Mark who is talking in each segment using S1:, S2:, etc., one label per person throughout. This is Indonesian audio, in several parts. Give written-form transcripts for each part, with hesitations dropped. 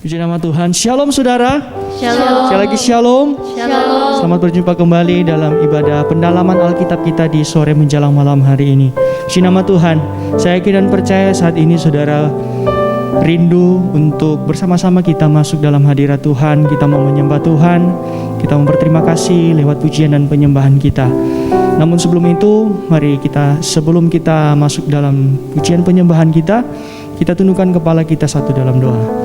S1: Puji nama Tuhan. Shalom saudara.
S2: Shalom.
S1: Sekali lagi shalom.
S2: Shalom.
S1: Selamat berjumpa kembali dalam ibadah pendalaman Alkitab kita di sore menjelang malam hari ini. Puji nama Tuhan. Saya yakin dan percaya saat ini saudara rindu untuk bersama-sama kita masuk dalam hadirat Tuhan. Kita mau menyembah Tuhan. Kita mau berterima kasih lewat pujian dan penyembahan kita. Namun sebelum itu, mari sebelum kita masuk dalam pujian penyembahan kita tundukkan kepala kita satu dalam doa.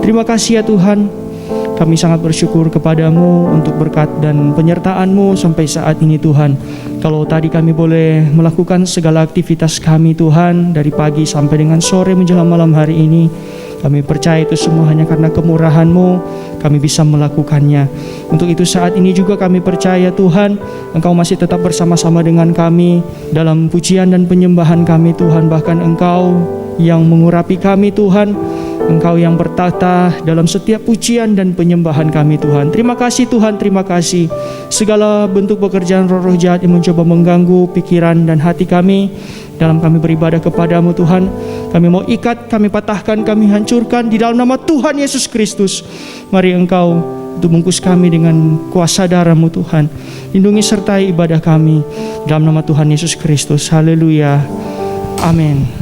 S1: Terima kasih ya Tuhan, kami sangat bersyukur kepadamu untuk berkat dan penyertaan-Mu sampai saat ini Tuhan. Kalau tadi kami boleh melakukan segala aktivitas kami Tuhan, dari pagi sampai dengan sore menjelang malam hari ini, kami percaya itu semua hanya karena kemurahan-Mu kami bisa melakukannya. Untuk itu saat ini juga kami percaya Tuhan, Engkau masih tetap bersama-sama dengan kami dalam pujian dan penyembahan kami Tuhan. Bahkan Engkau yang mengurapi kami Tuhan, Engkau yang bertata dalam setiap pujian dan penyembahan kami Tuhan. Terima kasih Tuhan, terima kasih. Segala bentuk pekerjaan roh-roh jahat yang mencoba mengganggu pikiran dan hati kami dalam kami beribadah kepadamu Tuhan, kami mau ikat, kami patahkan, kami hancurkan di dalam nama Tuhan Yesus Kristus. Mari Engkau untuk bungkus kami dengan kuasa darah-Mu Tuhan. Lindungi sertai ibadah kami dalam nama Tuhan Yesus Kristus. Haleluya. Amin.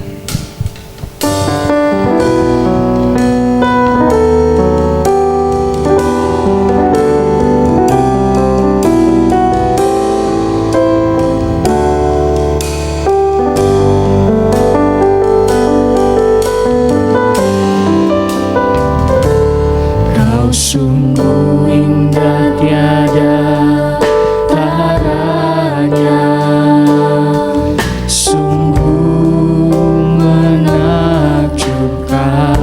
S2: Sungguh indah tiada taranya, sungguh menakjubkan,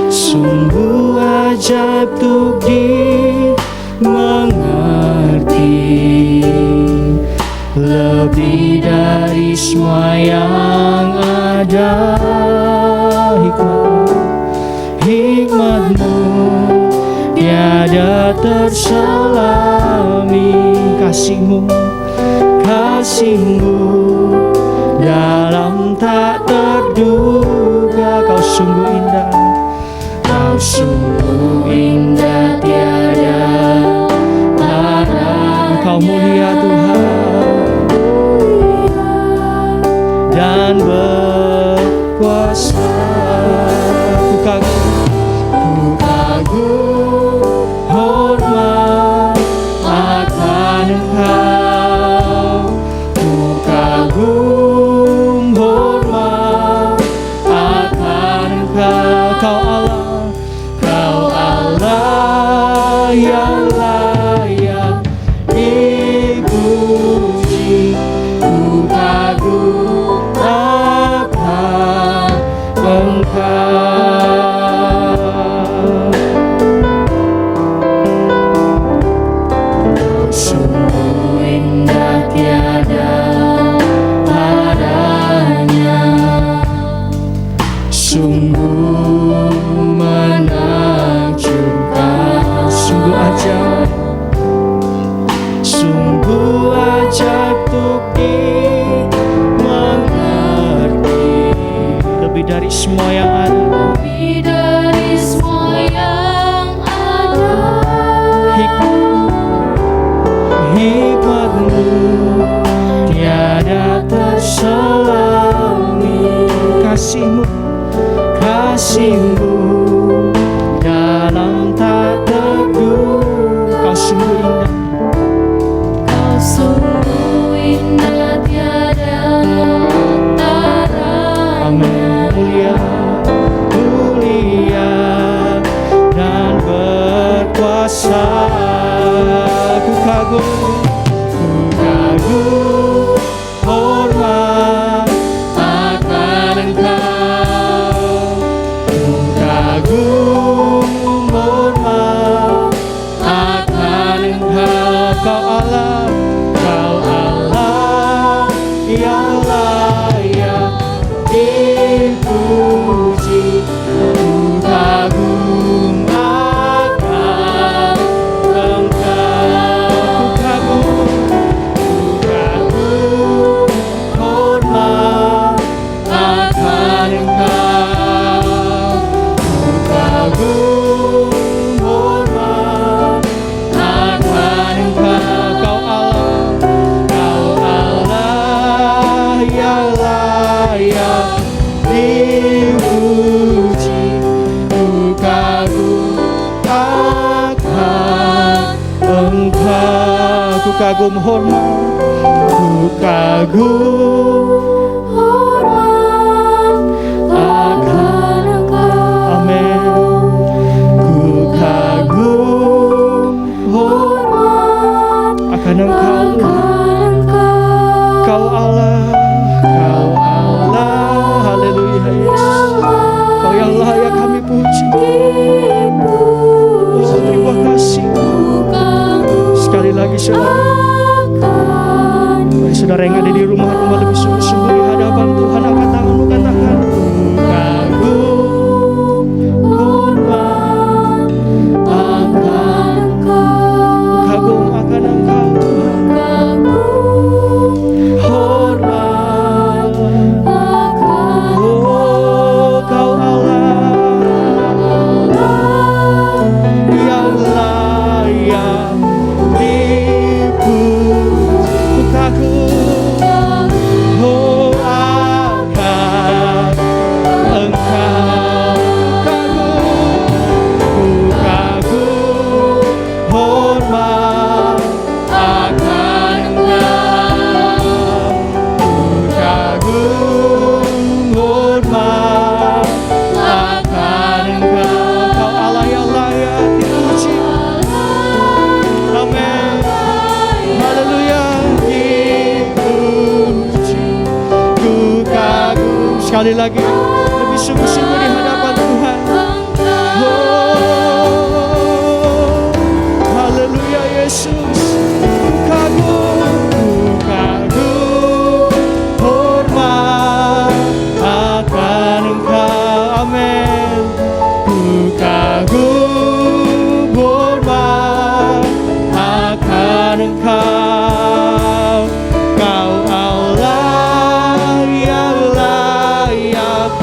S2: sungguh ajaib untuk dimengerti, lebih dari semua yang ada. Hikmat-Mu tiada terselami, kasih-Mu dalam tak terduga. Kau sungguh indah, Kau sungguh indah tiada tara.
S1: Engkau mulia Tuhan dan berkuasa.
S2: Ku kagum hormat akan Engkau, ku kagum hormat akan Engkau. Kau Allah yang layak dipuji. Ku kagum akan Engkau. Sungguh indah tiada taranya, sungguh menakjubkan, sungguh ajaib untuk dimengerti,
S1: Lebih dari semua yang ada,
S2: lebih dari semua yang ada. Hikmat-Mu tiada terselami, kasih-Mu dalam tak terduga. Kau sungguh indah tiada tara.
S1: Amin.
S2: Mulia dan berkuasa. Ku kagum hormat akan Engkau, ku kagum hormat akan Engkau. Kau Allah yang layak dipuji. Ku kagum akan Engkau, ku kagum hormat akan Engkau.
S1: kagum hormat, ku kagum
S2: hormat akan Engkau.
S1: Amin. Ku kagum
S2: Hormat
S1: akan Engkau,
S2: akan Engkau.
S1: Kau Allah, Kau Allah, haleluya Yesus. Kau yang layak kami puji. Oh, terima kasih. Sekali lagi saudara, bagi saudara yang ada di rumah-rumah lebih sungguh-sungguh di hadapan Tuhan, angkat tanganmu, katakan, ku kagum hormat akan Engkau, kagum akan Engkau Tuhan, hormat oh Kau Allah yang layak dipuji. Ku kagum oh akan Engkau, ku kagum hormat akan Engkau, ku kagum hormat akan Engkau. Kau Allah yang layak dipuji. Amin. Haleluya, dipuji. Ku kagum. Sekali lagi, lebih sungguh-sungguh di hadapan Tuhan. Oh, haleluya Yesus. Ku kagum hormat akan Engkau. Amin. Ku kagum hormat akan Engkau, Kau Allah yang layak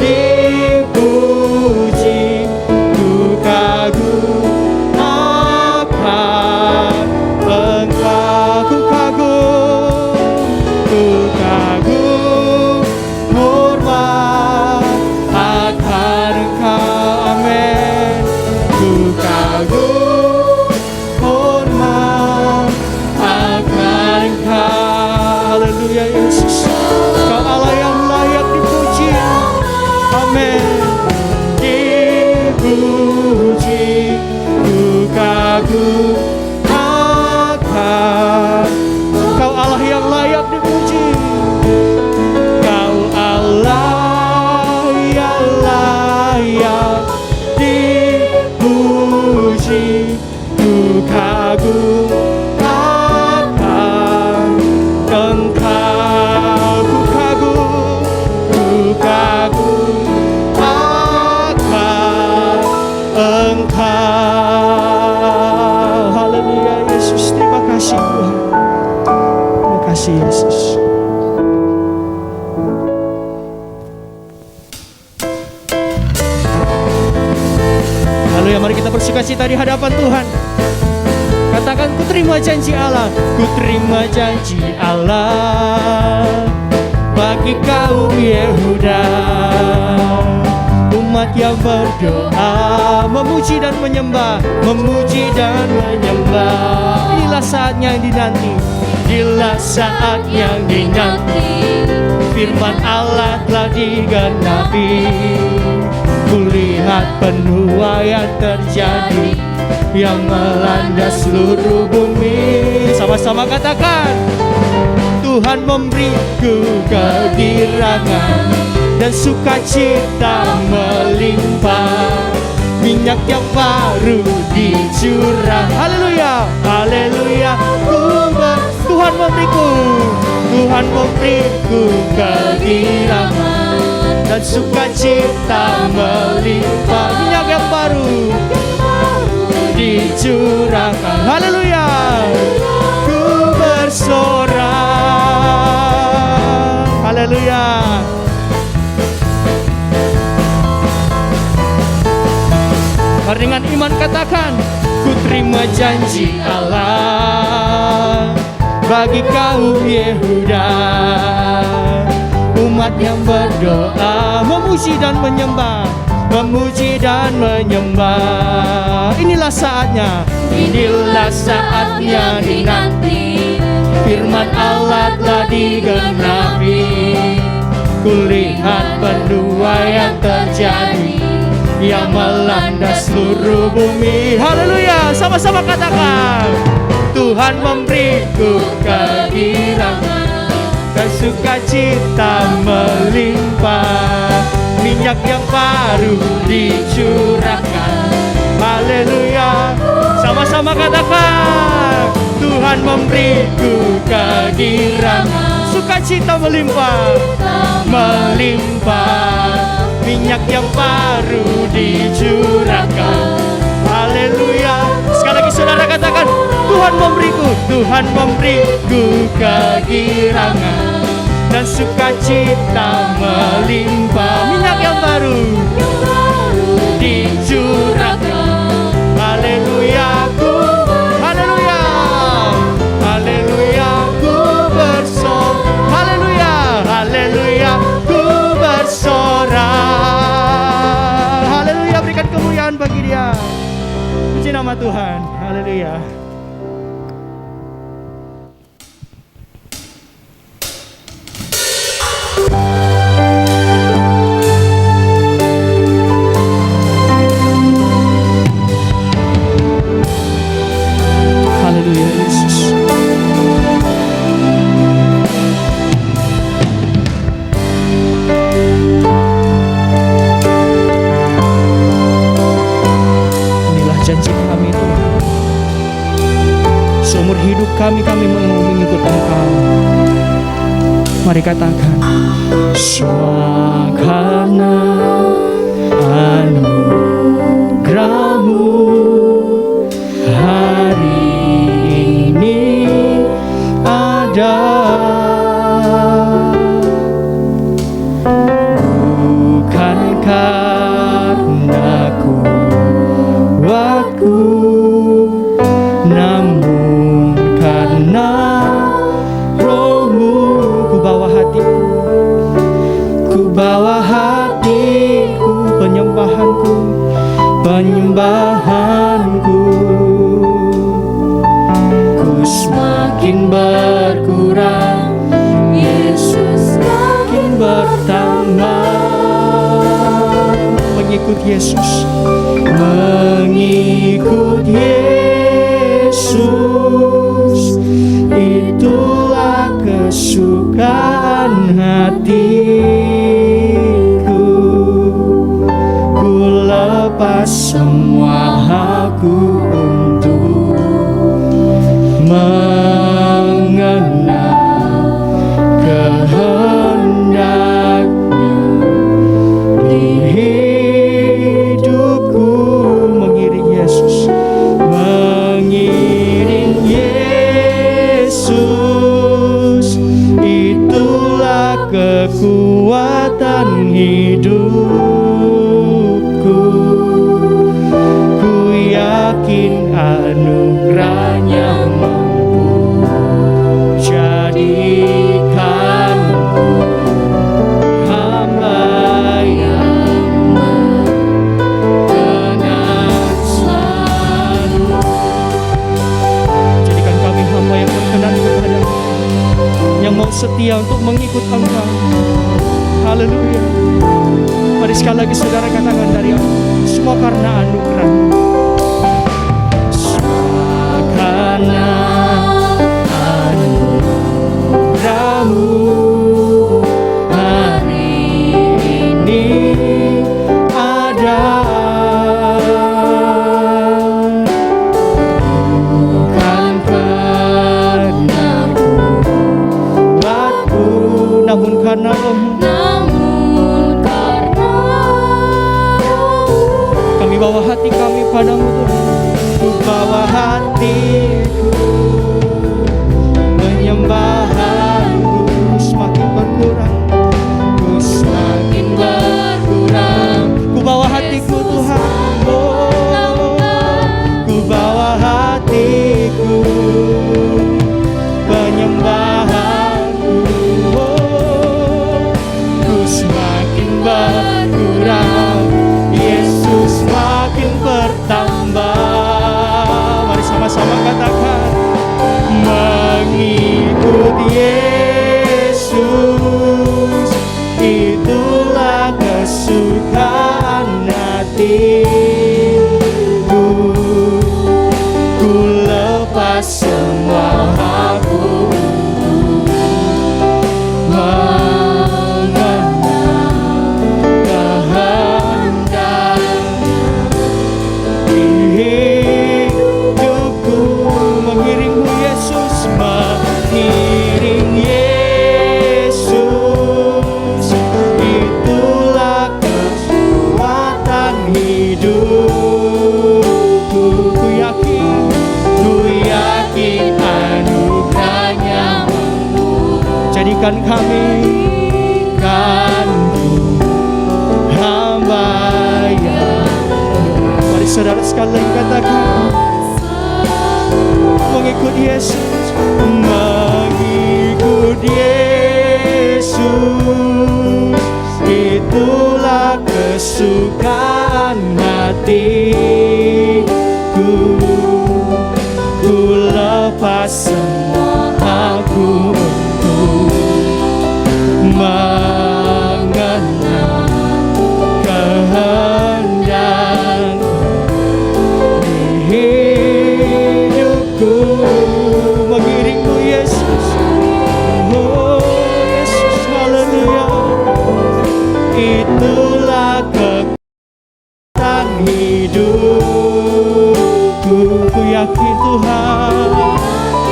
S1: dipuji. Ku kagum akan Engkau, ku kagum hormat akan Engkau. Amin. Ku kagum hormat akan Engkau. Haleluya Yesus. Kau Allah yang layak dipuji. Amin. Dipuji. Ku kagum akan Kau Allah yang layak dipuji. Kau Allah yang layak dipuji. Ku kagum akan Engkau, ku kagum akan Engkau. Haleluya Yesus, terima kasih Tuhan. Terima kasih Yesus. Haleluya, mari kita bersukacita di hadapan Tuhan. Katakan, ku terima janji Allah, ku terima janji Allah bagi kaum Yehuda, umat yang berdoa, memuji dan menyembah, memuji dan menyembah. Inilah saatnya yang dinanti, inilah saat yang dinanti. Firman Allah telah digenapi, kulihat penuaian terjadi yang melanda seluruh bumi. Sama-sama katakan, Tuhan memberiku kegirangan dan sukacita melimpah, minyak yang baru dicurah. Haleluya, haleluya. Tuhan memberiku kegirangan dan sukacita melimpah, minyak yang baru dicurahkan. Haleluya, ku bersorak. Haleluya. Mari dengan iman katakan, ku terima janji Allah bagi kaum Yehuda, umat yang berdoa, memuji dan menyembah, memuji dan menyembah. Inilah saatnya, inilah saatnya dinanti. digenapi, kulihat penuai yang terjadi, yang melanda seluruh bumi. Haleluya, sama-sama katakan. Tuhan memberiku kegirangan dan sukacita melimpah, minyak yang baru dicurahkan. Haleluya, sama-sama katakan. Tuhan memberiku kegirangan, sukacita melimpah, melimpah, minyak yang baru dicurahkan. Haleluya. Sekali lagi saudara katakan, Tuhan memberiku kegirangan dan sukacita melimpah, minyak yang baru dicurahkan. Haleluya, haleluya, haleluya, ku bersorak. Haleluya, haleluya, ku bersorak. Haleluya, berikan kemuliaan bagi Dia. Puji nama Tuhan. Haleluya. Haleluya Yesus. Inilah janji kami Tuhan. Seumur hidup kami mau mengikut Engkau. Mari katakan, semua karena anugerah-Mu hari ini ada, bukan karena kuatku, namun karena Roh-Mu. Ku bawa hatiku, penyembahanku, ku semakin berkurang, Yesus semakin bertambah. Mengikut Yesus, mengikut Yesus, itulah kesukaan hatiku. Ku lepas semua hakku untuk mengenal kehendaknya di hidupku. Mengiring Yesus, mengiring Yesus, itulah kekuatan hidupku. Ku yakin anugerahnya mampu jadikanku hamba yang berkenan selalu. Jadikan kami hamba yang berkenan kepada-Mu, yang mau setia untuk mengikut Engkau. Haleluya. Mari sekali lagi saudara katakan dari aku, semua karena anugerah, semua karena anugerah-Mu hari ini ada, bukan karena kuatku, namun karena Roh-Mu. Kami bawa hati kami padamu Tuhan. Ku bawa hatiku, penyembahanku semakin ku lepas semua aku mengenal kehendaknya di hidupku. Mengiringmu Yesus, mengiring Yesus, itulah kekuatan hidupku. Ku yakin anugerahnya jadikan kami hamba yang. Mari saudara sekalian katakan, mengikut Yesus, mengikut Yesus, itulah kesukaan hatiku. Ku lepas semua aku untuk mengenal kehendak di hidupku. Mengiringmu Yesus, oh Yesus, haleluya, itulah kekuatan hidupku. Ku yakin Tuhan,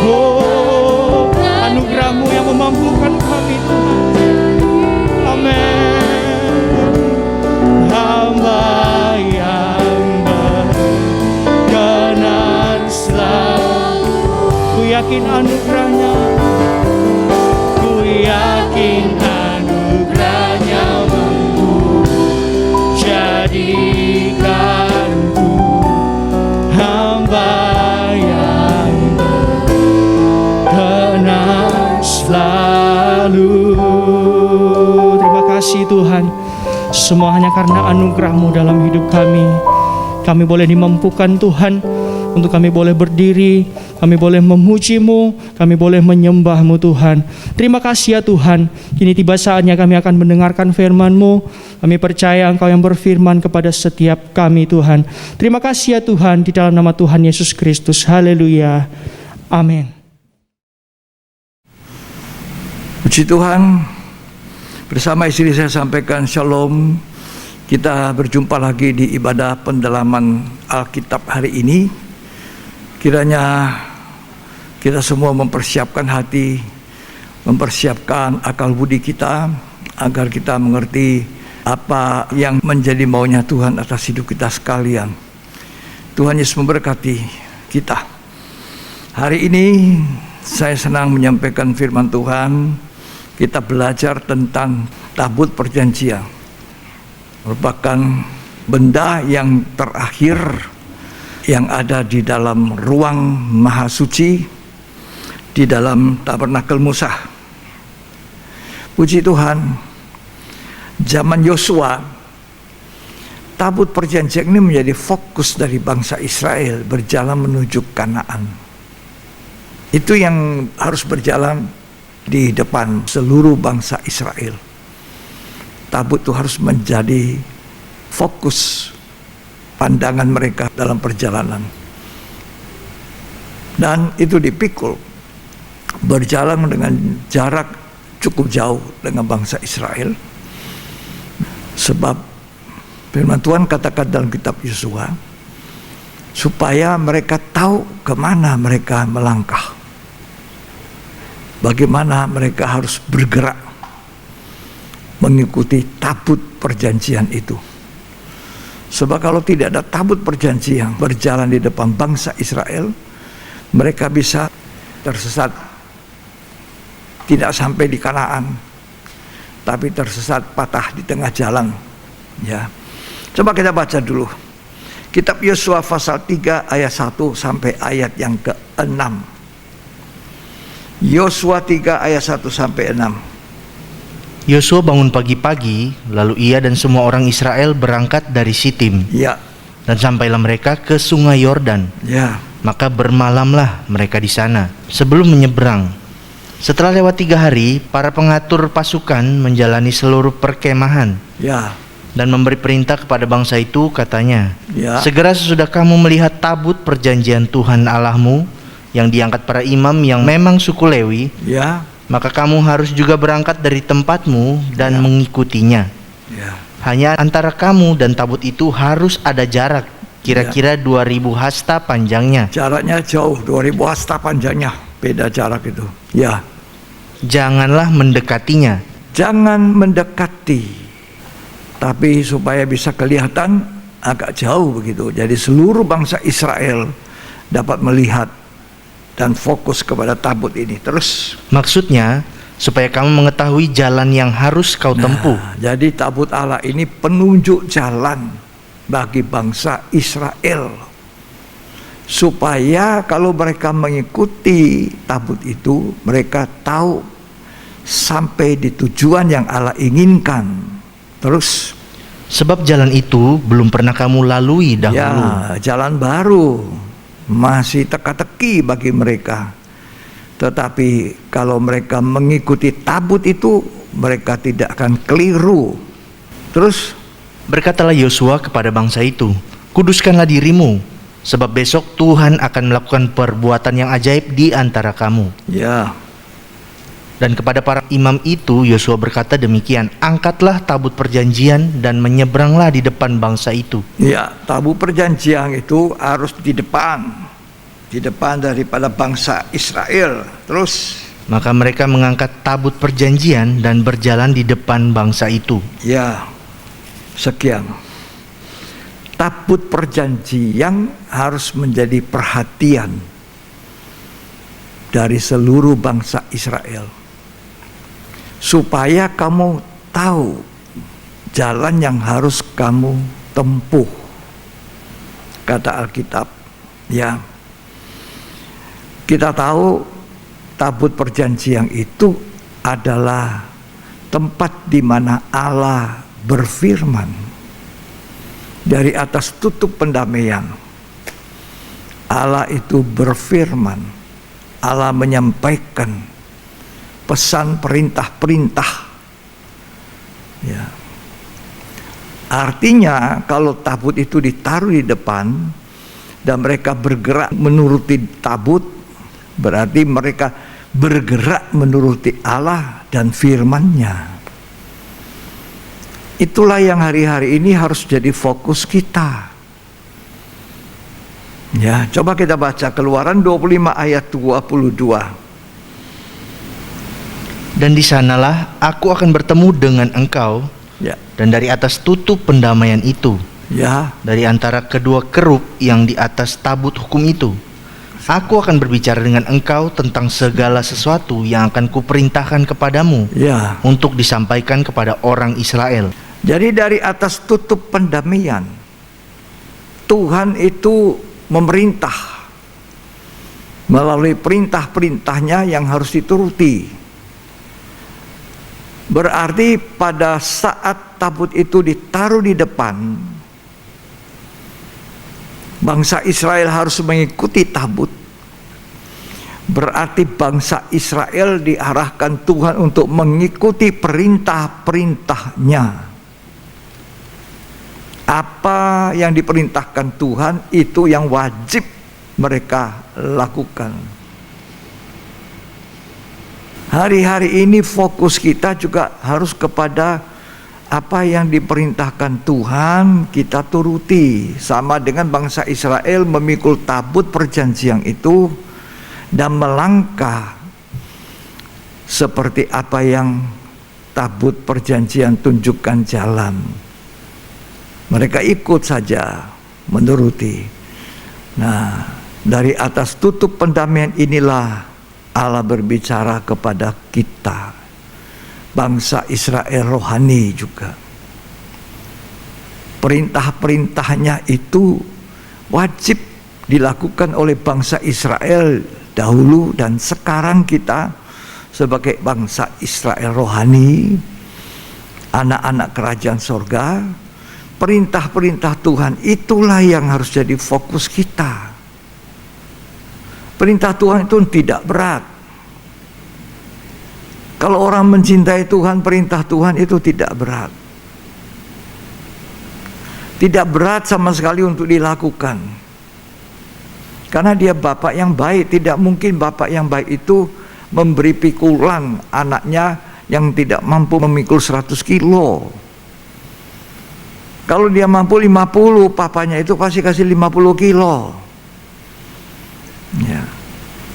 S1: oh anugerah-Mu yang memampukan kami Tuhan. Amin. Hamba yang berkenan selalu, ku yakin anugerah-Nya, ku yakin anugerah-Nya mampu jadikanku hamba yang berkenan selalu. Terima kasih Tuhan, semua hanya karena anugerah-Mu dalam hidup kami. Kami boleh dimampukan Tuhan, untuk kami boleh berdiri, kami boleh memuji-Mu, kami boleh menyembah-Mu Tuhan. Terima kasih ya Tuhan, kini tiba saatnya kami akan mendengarkan firman-Mu. Kami percaya Engkau yang berfirman kepada setiap kami Tuhan. Terima kasih ya Tuhan, di dalam nama Tuhan Yesus Kristus. Haleluya. Amin.
S3: Puji Tuhan, bersama istri saya sampaikan shalom. Kita berjumpa lagi di ibadah pendalaman Alkitab hari ini. Kiranya kita semua mempersiapkan hati, mempersiapkan akal budi kita, agar kita mengerti apa yang menjadi maunya Tuhan atas hidup kita sekalian. Tuhan Yesus memberkati kita. Hari ini saya senang menyampaikan firman Tuhan. Kita belajar tentang tabut perjanjian, merupakan benda yang terakhir yang ada di dalam ruang maha suci di dalam tabernakel Musa. Puji Tuhan, zaman Yosua, tabut perjanjian ini menjadi fokus dari bangsa Israel berjalan menuju Kanaan. Itu yang harus berjalan di depan seluruh bangsa Israel. Tabut itu harus menjadi fokus pandangan mereka dalam perjalanan. Dan itu dipikul, berjalan dengan jarak cukup jauh dengan bangsa Israel. Sebab firman Tuhan katakan dalam kitab Yosua, supaya mereka tahu kemana mereka melangkah, bagaimana mereka harus bergerak mengikuti tabut perjanjian itu. Sebab kalau tidak ada tabut perjanjian berjalan di depan bangsa Israel, mereka bisa tersesat, tidak sampai di Kanaan, tapi tersesat patah di tengah jalan. Ya, coba kita baca dulu kitab Yosua pasal 3 ayat 1 sampai ayat yang ke-6. Yosua 3 ayat 1 sampai 6.
S4: Yosua bangun pagi-pagi, lalu ia dan semua orang Israel berangkat dari Sitim.
S3: Ya.
S4: Dan sampailah mereka ke sungai Yordan.
S3: Ya.
S4: Maka bermalamlah mereka di sana sebelum menyeberang. Setelah lewat 3 hari, para pengatur pasukan menjalani seluruh perkemahan.
S3: Ya.
S4: dan memberi perintah kepada bangsa itu, katanya,
S3: Ya.
S4: segera sesudah kamu melihat tabut perjanjian Tuhan Allahmu yang diangkat para imam yang memang suku Lewi,
S3: Ya.
S4: maka kamu harus juga berangkat dari tempatmu dan mengikutinya.
S3: Ya.
S4: Hanya antara kamu dan tabut itu harus ada jarak, kira-kira 2000 hasta panjangnya.
S3: Jaraknya jauh, 2000 hasta panjangnya. Beda jarak itu. Ya.
S4: Janganlah mendekatinya.
S3: Jangan mendekati. Tapi supaya bisa kelihatan agak jauh begitu. Jadi seluruh bangsa Israel dapat melihat dan fokus kepada tabut ini. Terus.
S4: Maksudnya, supaya kamu mengetahui jalan yang harus kau tempuh.
S3: Jadi tabut Allah ini penunjuk jalan bagi bangsa Israel. Supaya kalau mereka mengikuti tabut itu, mereka tahu sampai di tujuan yang Allah inginkan. Terus.
S4: Sebab jalan itu belum pernah kamu lalui dahulu.
S3: Ya, jalan baru. Masih teka-teki bagi mereka. Tetapi kalau mereka mengikuti tabut itu, mereka tidak akan keliru. Terus.
S4: Berkatalah Yosua kepada bangsa itu, kuduskanlah dirimu, sebab besok Tuhan akan melakukan perbuatan yang ajaib di antara kamu.
S3: Ya.
S4: Dan kepada para imam itu Yosua berkata demikian, angkatlah tabut perjanjian dan menyeberanglah di depan bangsa itu.
S3: Ya, tabut perjanjian itu harus di depan daripada bangsa Israel. Terus.
S4: Maka mereka mengangkat tabut perjanjian dan berjalan di depan bangsa itu.
S3: Ya, sekian. Tabut perjanjian harus menjadi perhatian dari seluruh bangsa Israel. Supaya kamu tahu jalan yang harus kamu tempuh. Kata Alkitab. Ya. Kita tahu tabut perjanjian itu adalah tempat di mana Allah berfirman. Dari atas tutup pendamaian, Allah itu berfirman. Allah menyampaikan pesan perintah-perintah. Ya. Artinya kalau tabut itu ditaruh di depan dan mereka bergerak menuruti tabut, berarti mereka bergerak menuruti Allah dan firman-Nya. Itulah yang hari-hari ini harus jadi fokus kita. Ya, coba kita baca Keluaran 25 ayat 22.
S4: Dan di sanalah aku akan bertemu dengan engkau,
S3: Ya.
S4: dan dari atas tutup pendamaian itu,
S3: Ya.
S4: dari antara kedua kerub yang di atas tabut hukum itu, aku akan berbicara dengan engkau tentang segala sesuatu yang akan kuperintahkan kepadamu
S3: Ya.
S4: untuk disampaikan kepada orang Israel.
S3: Jadi dari atas tutup pendamaian, Tuhan itu memerintah melalui perintah-perintahnya yang harus dituruti. Berarti pada saat tabut itu ditaruh di depan, bangsa Israel harus mengikuti tabut. Berarti bangsa Israel diarahkan Tuhan untuk mengikuti perintah-perintahnya. Apa yang diperintahkan Tuhan itu yang wajib mereka lakukan. Hari-hari ini fokus kita juga harus kepada apa yang diperintahkan Tuhan kita turuti. Sama dengan bangsa Israel memikul tabut perjanjian itu dan melangkah seperti apa yang tabut perjanjian tunjukkan jalan. Mereka ikut saja menuruti. Nah, dari atas tutup pendamaian inilah Allah berbicara kepada kita, bangsa Israel rohani juga. Perintah-perintahnya itu wajib dilakukan oleh bangsa Israel dahulu dan sekarang kita sebagai bangsa Israel rohani, anak-anak kerajaan sorga. Perintah-perintah Tuhan itulah yang harus jadi fokus kita. Perintah Tuhan itu tidak berat. Kalau orang mencintai Tuhan, perintah Tuhan itu tidak berat. Tidak berat sama sekali untuk dilakukan. Karena dia bapak yang baik. Tidak mungkin bapak yang baik itu memberi pikulan anaknya yang tidak mampu memikul 100 kilo. Kalau dia mampu 50, papanya itu pasti kasih 50 kilo. Ya.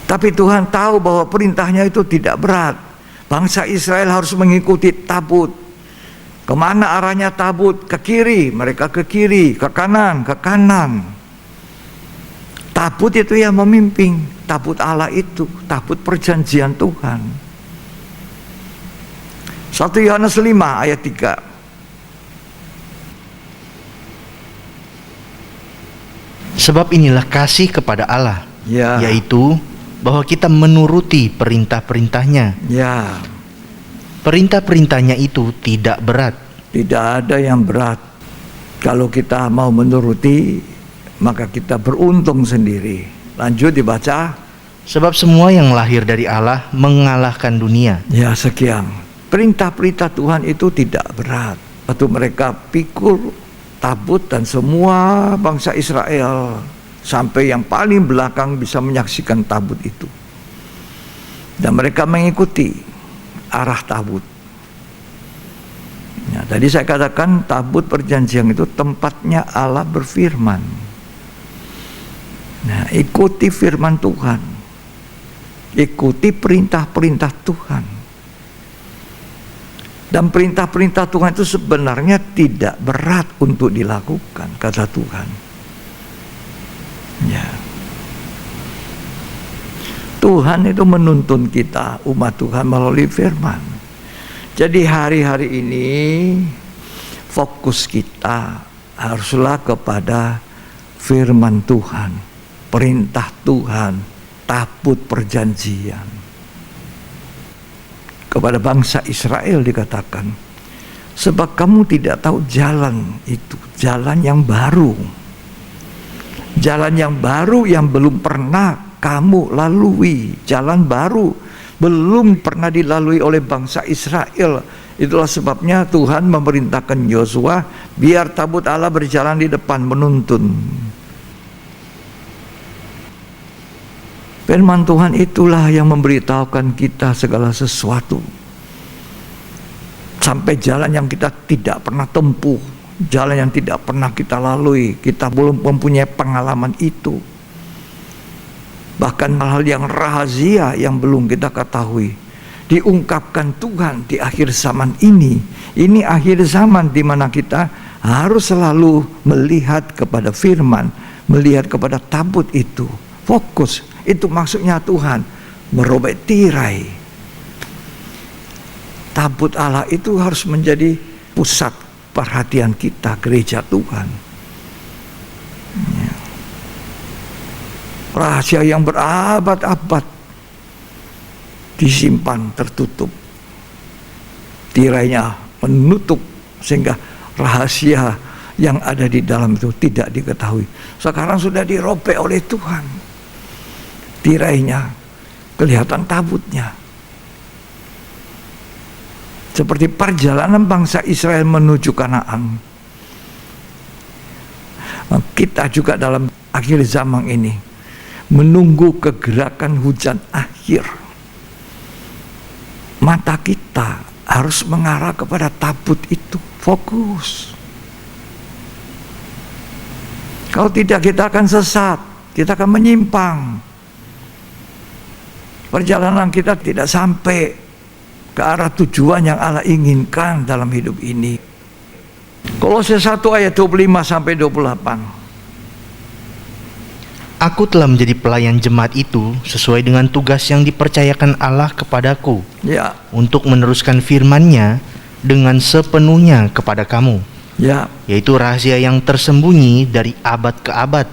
S3: Tapi Tuhan tahu bahwa perintahnya itu tidak berat. Bangsa Israel harus mengikuti tabut. Kemana arahnya tabut? Ke kiri, mereka ke kiri, ke kanan, ke kanan. Tabut itu yang memimpin, tabut Allah itu, tabut perjanjian Tuhan. 1 Yohanes 5 ayat 3.
S4: Sebab inilah kasih kepada Allah,
S3: Ya.
S4: yaitu bahwa kita menuruti perintah-perintahnya.
S3: Ya.
S4: Perintah-perintahnya itu tidak berat.
S3: Tidak ada yang berat. Kalau kita mau menuruti, maka kita beruntung sendiri. Lanjut dibaca.
S4: Sebab semua yang lahir dari Allah mengalahkan dunia.
S3: Ya, sekian. Perintah-perintah Tuhan itu tidak berat. Waktu mereka pikul tabut dan semua bangsa Israel sampai yang paling belakang bisa menyaksikan tabut itu. Dan mereka mengikuti arah tabut. Ya, tadi saya katakan tabut perjanjian itu tempatnya Allah berfirman. Nah, ikuti firman Tuhan. Ikuti perintah-perintah Tuhan. Dan perintah-perintah Tuhan itu sebenarnya tidak berat untuk dilakukan, kata Tuhan. Ya. Tuhan itu menuntun kita, umat Tuhan, melalui firman. Jadi hari-hari ini fokus kita haruslah kepada firman Tuhan, perintah Tuhan, tabut perjanjian. Kepada bangsa Israel dikatakan, sebab kamu tidak tahu jalan itu, jalan yang baru. Jalan yang baru yang belum pernah kamu lalui, jalan baru belum pernah dilalui oleh bangsa Israel. Itulah sebabnya Tuhan memerintahkan Yosua biar tabut Allah berjalan di depan menuntun. Firman Tuhan itulah yang memberitahukan kita segala sesuatu. Sampai jalan yang kita tidak pernah tempuh, jalan yang tidak pernah kita lalui, kita belum mempunyai pengalaman itu. Bahkan hal-hal yang rahasia yang belum kita ketahui diungkapkan Tuhan di akhir zaman ini. Ini akhir zaman di mana kita harus selalu melihat kepada firman, melihat kepada tabut itu. Fokus, itu maksudnya Tuhan merobek tirai. Tabut Allah itu harus menjadi pusat perhatian kita, gereja Tuhan. Ya. Rahasia yang berabad-abad disimpan tertutup, tirainya menutup sehingga rahasia yang ada di dalam itu tidak diketahui. Sekarang sudah dirobek oleh Tuhan, tirainya, kelihatan tabutnya. Seperti perjalanan bangsa Israel menuju Kanaan, kita juga dalam akhir zaman ini menunggu kegerakan hujan akhir. Mata kita harus mengarah kepada tabut itu, fokus. Kalau tidak kita akan sesat, kita akan menyimpang. Perjalanan kita tidak sampai ke arah tujuan yang Allah inginkan dalam hidup ini. Kolose 1 ayat 25 sampai 28.
S4: Aku telah menjadi pelayan jemaat itu sesuai dengan tugas yang dipercayakan Allah kepadaku,
S3: Ya,
S4: untuk meneruskan firman-Nya dengan sepenuhnya kepada kamu,
S3: ya,
S4: yaitu rahasia yang tersembunyi dari abad ke abad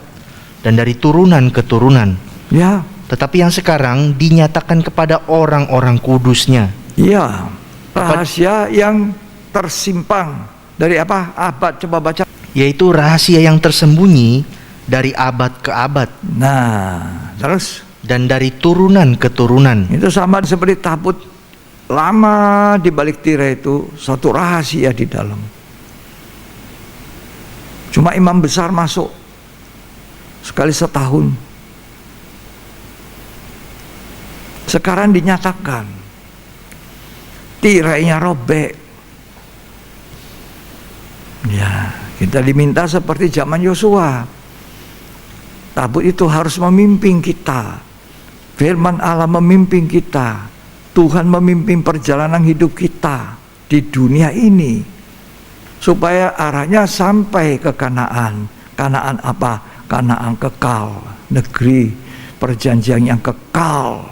S4: dan dari turunan ke turunan,
S3: ya,
S4: tetapi yang sekarang dinyatakan kepada orang-orang kudus-Nya.
S3: ya. Rahasia yang tersimpan dari apa? Abad, coba baca.
S4: Yaitu rahasia yang tersembunyi dari abad ke abad
S3: Nah, terus
S4: dan dari turunan ke turunan.
S3: itu sama seperti tabut lama di balik tirai itu, satu rahasia di dalam. Cuma imam besar masuk sekali setahun. Sekarang dinyatakan tirainya robek. Ya, kita diminta seperti zaman Yosua. Tabut itu harus memimpin kita. Firman Allah memimpin kita. Tuhan memimpin perjalanan hidup kita di dunia ini, supaya arahnya sampai ke Kanaan. Kanaan apa? Kanaan kekal, negeri perjanjian yang kekal.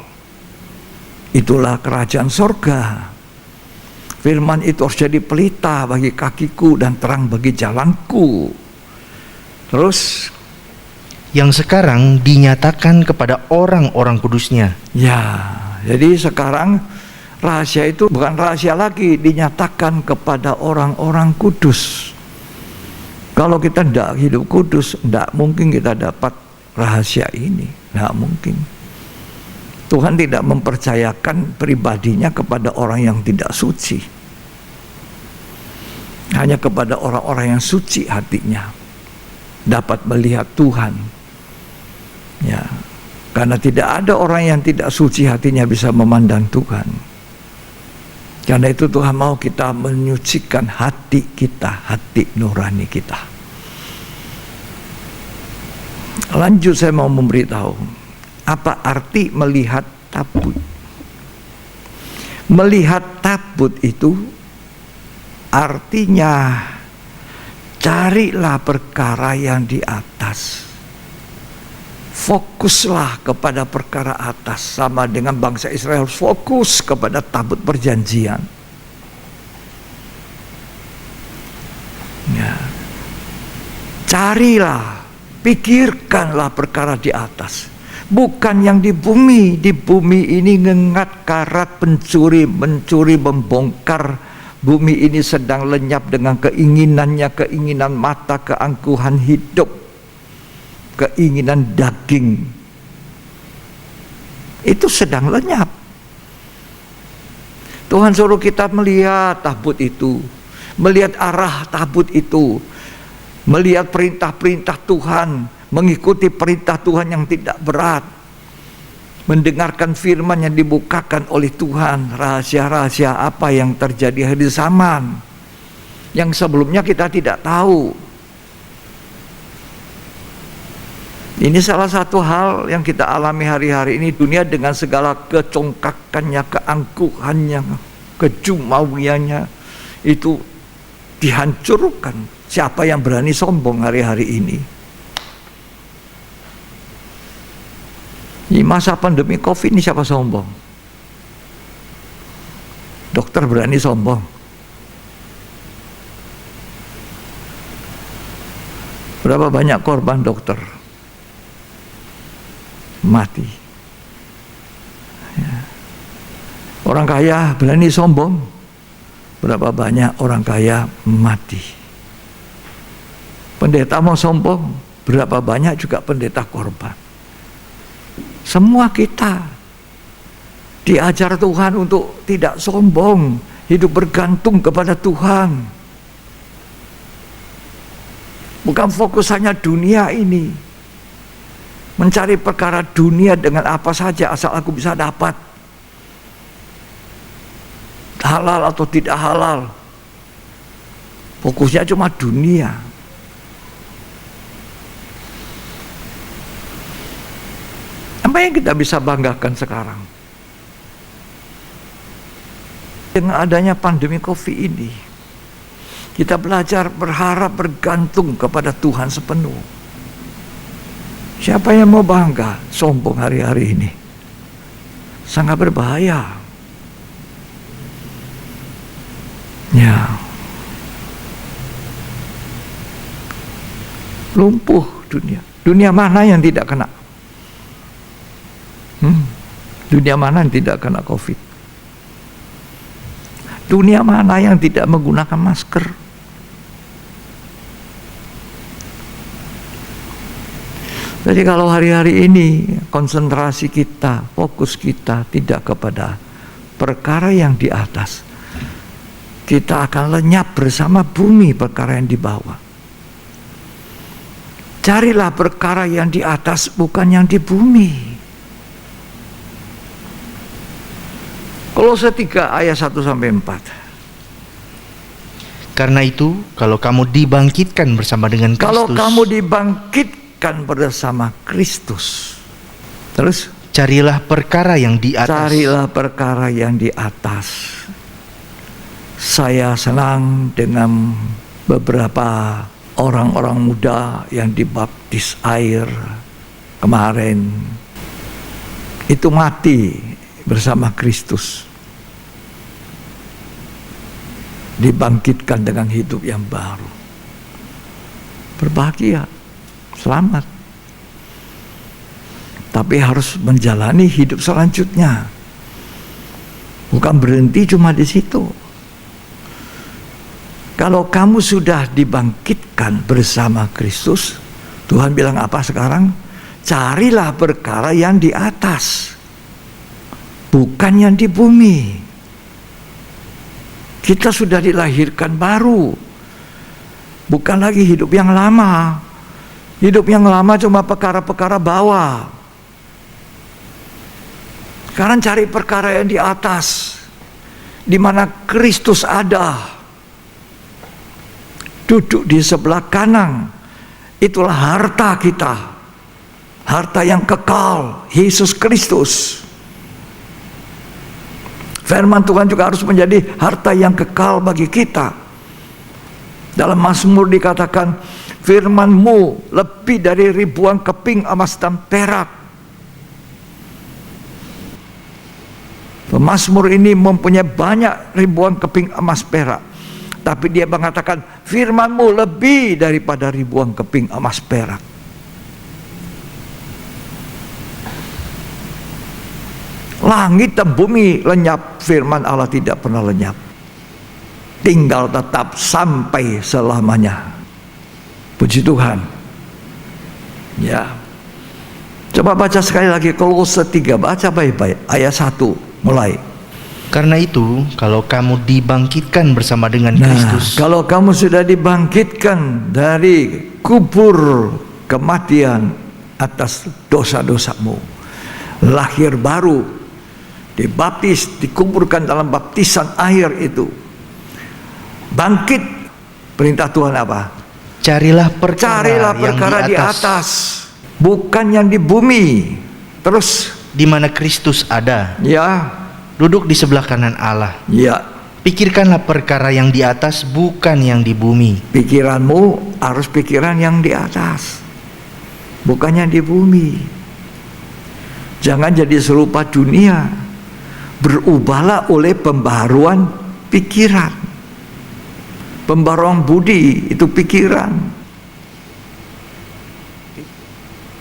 S3: Itulah kerajaan sorga. Firman itu harus jadi pelita bagi kakiku dan terang bagi jalanku. Terus
S4: yang sekarang dinyatakan kepada orang-orang kudusnya.
S3: ya, jadi sekarang rahasia itu bukan rahasia lagi, dinyatakan kepada orang-orang kudus. Kalau kita tidak hidup kudus, tidak mungkin kita dapat rahasia ini. Tidak mungkin. Tuhan tidak mempercayakan pribadinya kepada orang yang tidak suci. Hanya kepada orang-orang yang suci hatinya dapat melihat Tuhan. Ya, karena tidak ada orang yang tidak suci hatinya bisa memandang Tuhan. Karena itu Tuhan mau kita menyucikan hati kita, hati nurani kita. Lanjut saya mau memberitahu apa arti melihat tabut. Melihat tabut itu artinya carilah perkara yang di atas. Fokuslah kepada perkara atas, sama dengan bangsa Israel fokus kepada tabut perjanjian. Ya. Carilah, pikirkanlah perkara di atas, bukan yang di bumi. Di bumi ini ngengat karat pencuri, mencuri, membongkar. Bumi ini sedang lenyap dengan keinginannya, keinginan mata, keangkuhan hidup, keinginan daging. Itu sedang lenyap. Tuhan suruh kita melihat tabut itu, melihat arah tabut itu, melihat perintah-perintah Tuhan, mengikuti perintah Tuhan yang tidak berat, mendengarkan firman yang dibukakan oleh Tuhan, rahasia-rahasia apa yang terjadi hari zaman yang sebelumnya kita tidak tahu. Ini salah satu hal yang kita alami hari-hari ini. Dunia dengan segala kecongkakannya, keangkuhannya, kejumawiannya, itu dihancurkan. Siapa yang berani sombong hari-hari ini? Di masa pandemi COVID ini siapa sombong? Dokter berani sombong. Berapa banyak korban dokter mati? Ya. Orang kaya berani sombong. Berapa banyak orang kaya mati? Pendeta mau sombong, berapa banyak juga pendeta korban. Semua kita diajar Tuhan untuk tidak sombong, hidup bergantung kepada Tuhan. Bukan fokus hanya dunia ini, mencari perkara dunia dengan apa saja asal aku bisa dapat, halal atau tidak halal. Fokusnya cuma dunia. Apa yang kita bisa banggakan sekarang? Dengan adanya pandemi COVID ini, kita belajar berharap bergantung kepada Tuhan sepenuh. Siapa yang mau bangga sombong hari-hari ini? Sangat berbahaya. Ya. Lumpuh dunia. Dunia mana yang tidak kena? Dunia mana yang tidak kena COVID? Dunia mana yang tidak menggunakan masker? Jadi kalau hari-hari ini konsentrasi kita, fokus kita tidak kepada perkara yang di atas, kita akan lenyap bersama bumi perkara yang di bawah. Carilah perkara yang di atas, bukan yang di bumi. Kolose 3 ayat 1 sampai 4.
S4: Karena itu, kalau kamu dibangkitkan bersama dengan Kristus,
S3: Kalau kamu dibangkitkan bersama Kristus, terus
S4: carilah perkara yang di atas.
S3: carilah perkara yang di atas. Saya senang dengan beberapa orang-orang muda yang dibaptis air kemarin. Itu mati bersama Kristus, dibangkitkan dengan hidup yang baru. Berbahagia, selamat. Tapi harus menjalani hidup selanjutnya. Bukan berhenti cuma di situ. Kalau kamu sudah dibangkitkan bersama Kristus, Tuhan bilang apa sekarang? Carilah perkara yang di atas, bukan yang di bumi. Kita sudah dilahirkan baru, bukan lagi hidup yang lama. Hidup yang lama cuma perkara-perkara bawah. Sekarang cari perkara yang di atas, di mana Kristus ada, duduk di sebelah kanan. Itulah harta kita, harta yang kekal, Yesus Kristus. Firman Tuhan juga harus menjadi harta yang kekal bagi kita. Dalam Mazmur dikatakan, firman-Mu lebih dari ribuan keping emas dan perak. Mazmur ini mempunyai banyak ribuan keping emas perak, tapi dia mengatakan firman-Mu lebih daripada ribuan keping emas perak. Langit dan bumi lenyap, firman Allah tidak pernah lenyap, tinggal tetap sampai selamanya. Puji Tuhan. Ya, coba baca sekali lagi Kolose 3, baca baik-baik ayat 1 mulai.
S4: Karena itu, kalau kamu dibangkitkan bersama dengan Kristus,
S3: Kalau kamu sudah dibangkitkan dari kubur kematian atas dosa-dosamu, lahir baru, dibaptis, dikuburkan dalam baptisan air itu, bangkit. Perintah Tuhan apa?
S4: carilah perkara,
S3: Carilah perkara
S4: yang
S3: di atas, bukan yang di bumi. Terus,
S4: di mana Kristus ada,
S3: ya,
S4: duduk di sebelah kanan Allah.
S3: ya,
S4: Pikirkanlah perkara yang di atas, bukan yang di bumi.
S3: pikiranmu harus pikiran yang di atas, bukan yang di bumi. Jangan jadi serupa dunia. Berubahlah oleh pembaharuan pikiran. Pembaharuan budi itu pikiran.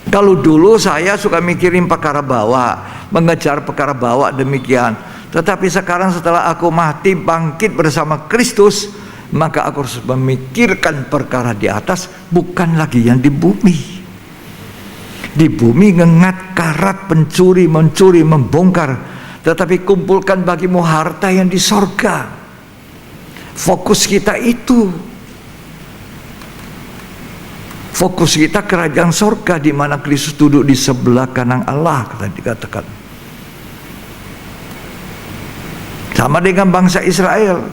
S3: Kalau dulu saya suka mikirin perkara bawah, mengejar perkara bawah demikian. Tetapi sekarang setelah aku mati bangkit bersama Kristus, maka aku harus memikirkan perkara di atas, bukan lagi yang di bumi. Di bumi ngengat, karat, pencuri, mencuri, membongkar. Tetapi kumpulkan bagimu harta yang di sorga. Fokus kita itu. Fokus kita kerajaan sorga, di mana Kristus duduk di sebelah kanan Allah, dikatakan. Sama dengan bangsa Israel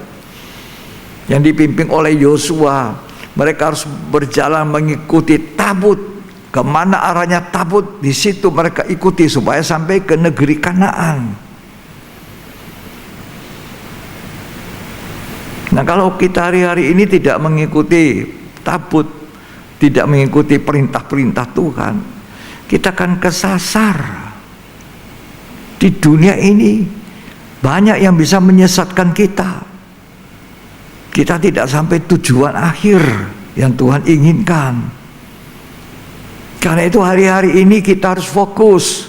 S3: yang dipimpin oleh Yosua. Mereka harus berjalan mengikuti tabut. Kemana arahnya tabut, di situ mereka ikuti supaya sampai ke negeri Kanaan. Nah, kalau kita hari-hari ini tidak mengikuti tabut, tidak mengikuti perintah-perintah Tuhan, kita akan kesasar. Di dunia ini banyak yang bisa menyesatkan kita. Kita tidak sampai tujuan akhir yang Tuhan inginkan. Karena itu hari-hari ini kita harus fokus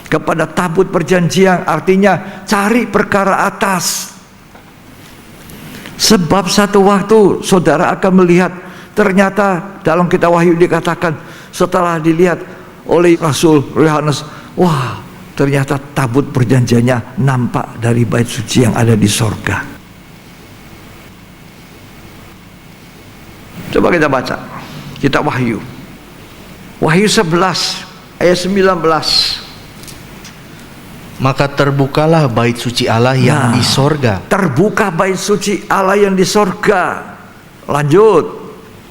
S3: kepada tabut perjanjian, artinya cari perkara atas. Sebab satu waktu saudara akan melihat, ternyata dalam kitab Wahyu dikatakan, setelah dilihat oleh Rasul Yohanes, wah, ternyata tabut perjanjiannya nampak dari bait suci yang ada di sorga. Coba kita baca kitab Wahyu Wahyu 11 ayat 19.
S4: Maka terbukalah bait suci Allah yang
S3: Nah,
S4: di sorga,
S3: terbuka bait suci Allah yang di sorga. Lanjut.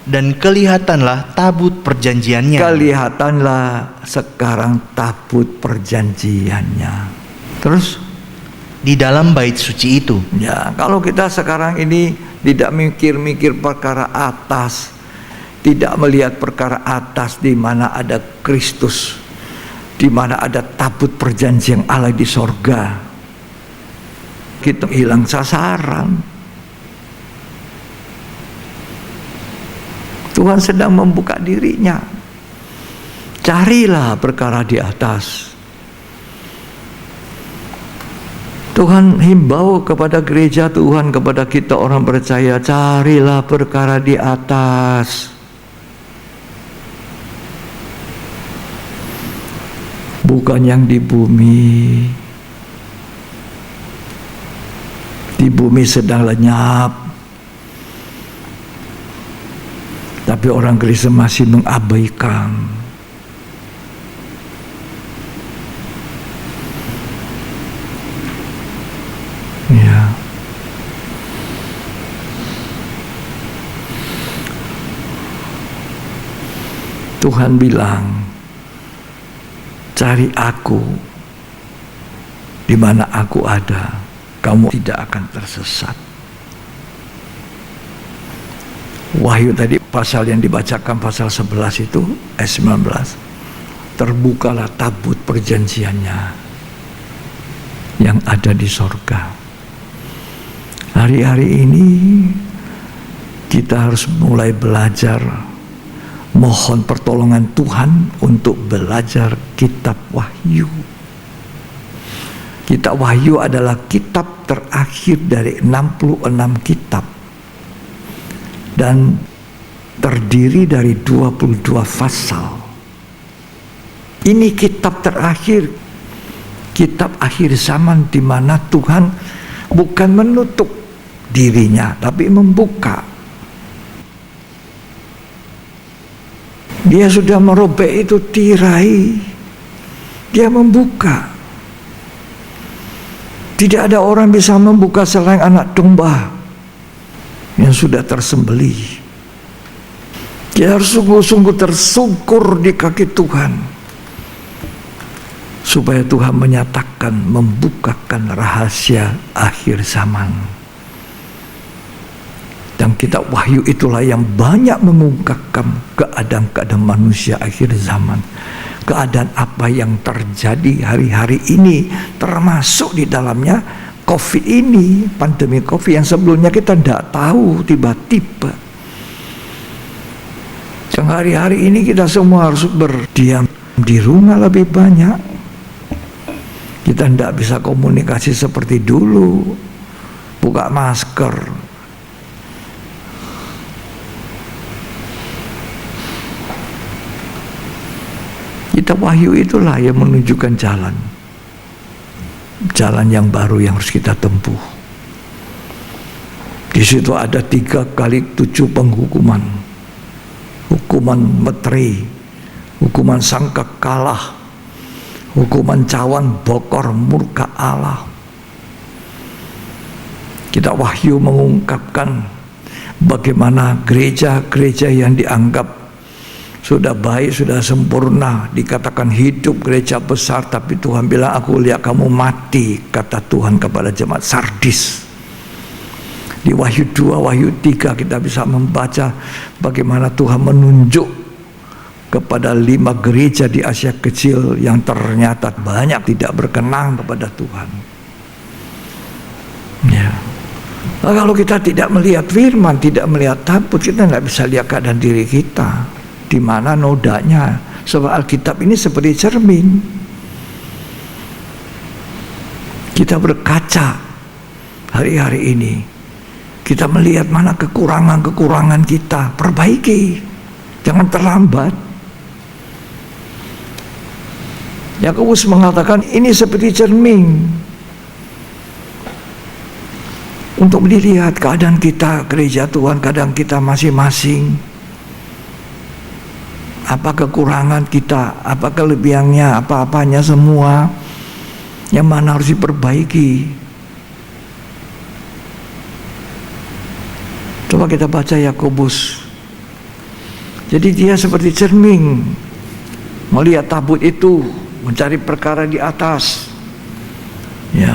S4: dan kelihatanlah tabut perjanjiannya.
S3: Kelihatanlah sekarang tabut perjanjiannya. Terus
S4: Di dalam bait suci itu,
S3: ya, kalau kita sekarang ini tidak mikir-mikir perkara atas, tidak melihat perkara atas di mana ada Kristus, di mana ada tabut perjanjian Allah di sorga, kita hilang sasaran. Tuhan sedang membuka dirinya. Carilah perkara di atas. Tuhan himbau kepada gereja Tuhan, kepada kita orang percaya, carilah perkara di atas. Bukan yang di bumi. Di bumi sedang lenyap. Tapi orang Kristen masih mengabaikan. Ya. Tuhan bilang, cari aku di mana aku ada, kamu tidak akan tersesat. Wahyu tadi pasal yang dibacakan pasal 11 itu ayat 19. Terbukalah tabut perjanjiannya yang ada di sorga. Hari-hari ini kita harus mulai belajar, mohon pertolongan Tuhan untuk belajar kitab Wahyu. Kitab Wahyu adalah kitab terakhir dari 66 kitab dan terdiri dari 22 pasal. Ini kitab terakhir, kitab akhir zaman, di mana Tuhan bukan menutup dirinya tapi membuka. Dia sudah merobek itu tirai, dia membuka. Tidak ada orang bisa membuka selain anak domba yang sudah tersembelih. Kita harus sungguh-sungguh tersungkur di kaki Tuhan, supaya Tuhan menyatakan, membukakan rahasia akhir zaman. Dan kitab Wahyu itulah yang banyak mengungkapkan keadaan-keadaan manusia akhir zaman. Keadaan apa yang terjadi hari-hari ini, termasuk di dalamnya COVID ini, pandemi COVID yang sebelumnya kita tidak tahu, tiba-tiba. Yang hari-hari ini kita semua harus berdiam di rumah lebih banyak. Kita tidak bisa komunikasi seperti dulu, buka masker. Kitab Wahyu itulah yang menunjukkan jalan yang baru yang harus kita tempuh. Di situ ada 3 kali 7 penghukuman, hukuman meteri, hukuman sangka kalah, hukuman cawan bokor murka Allah. Kitab Wahyu mengungkapkan bagaimana gereja-gereja yang dianggap sudah baik, sudah sempurna, dikatakan hidup gereja besar, tapi Tuhan bilang, aku lihat kamu mati, kata Tuhan kepada jemaat Sardis. Di Wahyu 2, Wahyu 3 kita bisa membaca bagaimana Tuhan menunjuk kepada 5 gereja di Asia Kecil yang ternyata banyak tidak berkenan kepada Tuhan. Ya. Nah, kalau kita tidak melihat firman, tidak melihat tabut, kita tidak bisa lihat keadaan diri kita. Di mana nodanya. Sebab Alkitab ini seperti cermin. Kita berkaca hari-hari ini, kita melihat mana kekurangan-kekurangan kita, perbaiki, jangan terlambat. Yakobus mengatakan ini seperti cermin untuk melihat keadaan kita, gereja Tuhan, keadaan kita masing-masing. apa kekurangan kita, apa kelebihannya, apa-apanya semua, yang mana harus diperbaiki. Coba kita baca Yakobus. Jadi dia seperti cermin, melihat tabut itu, mencari perkara di atas, ya,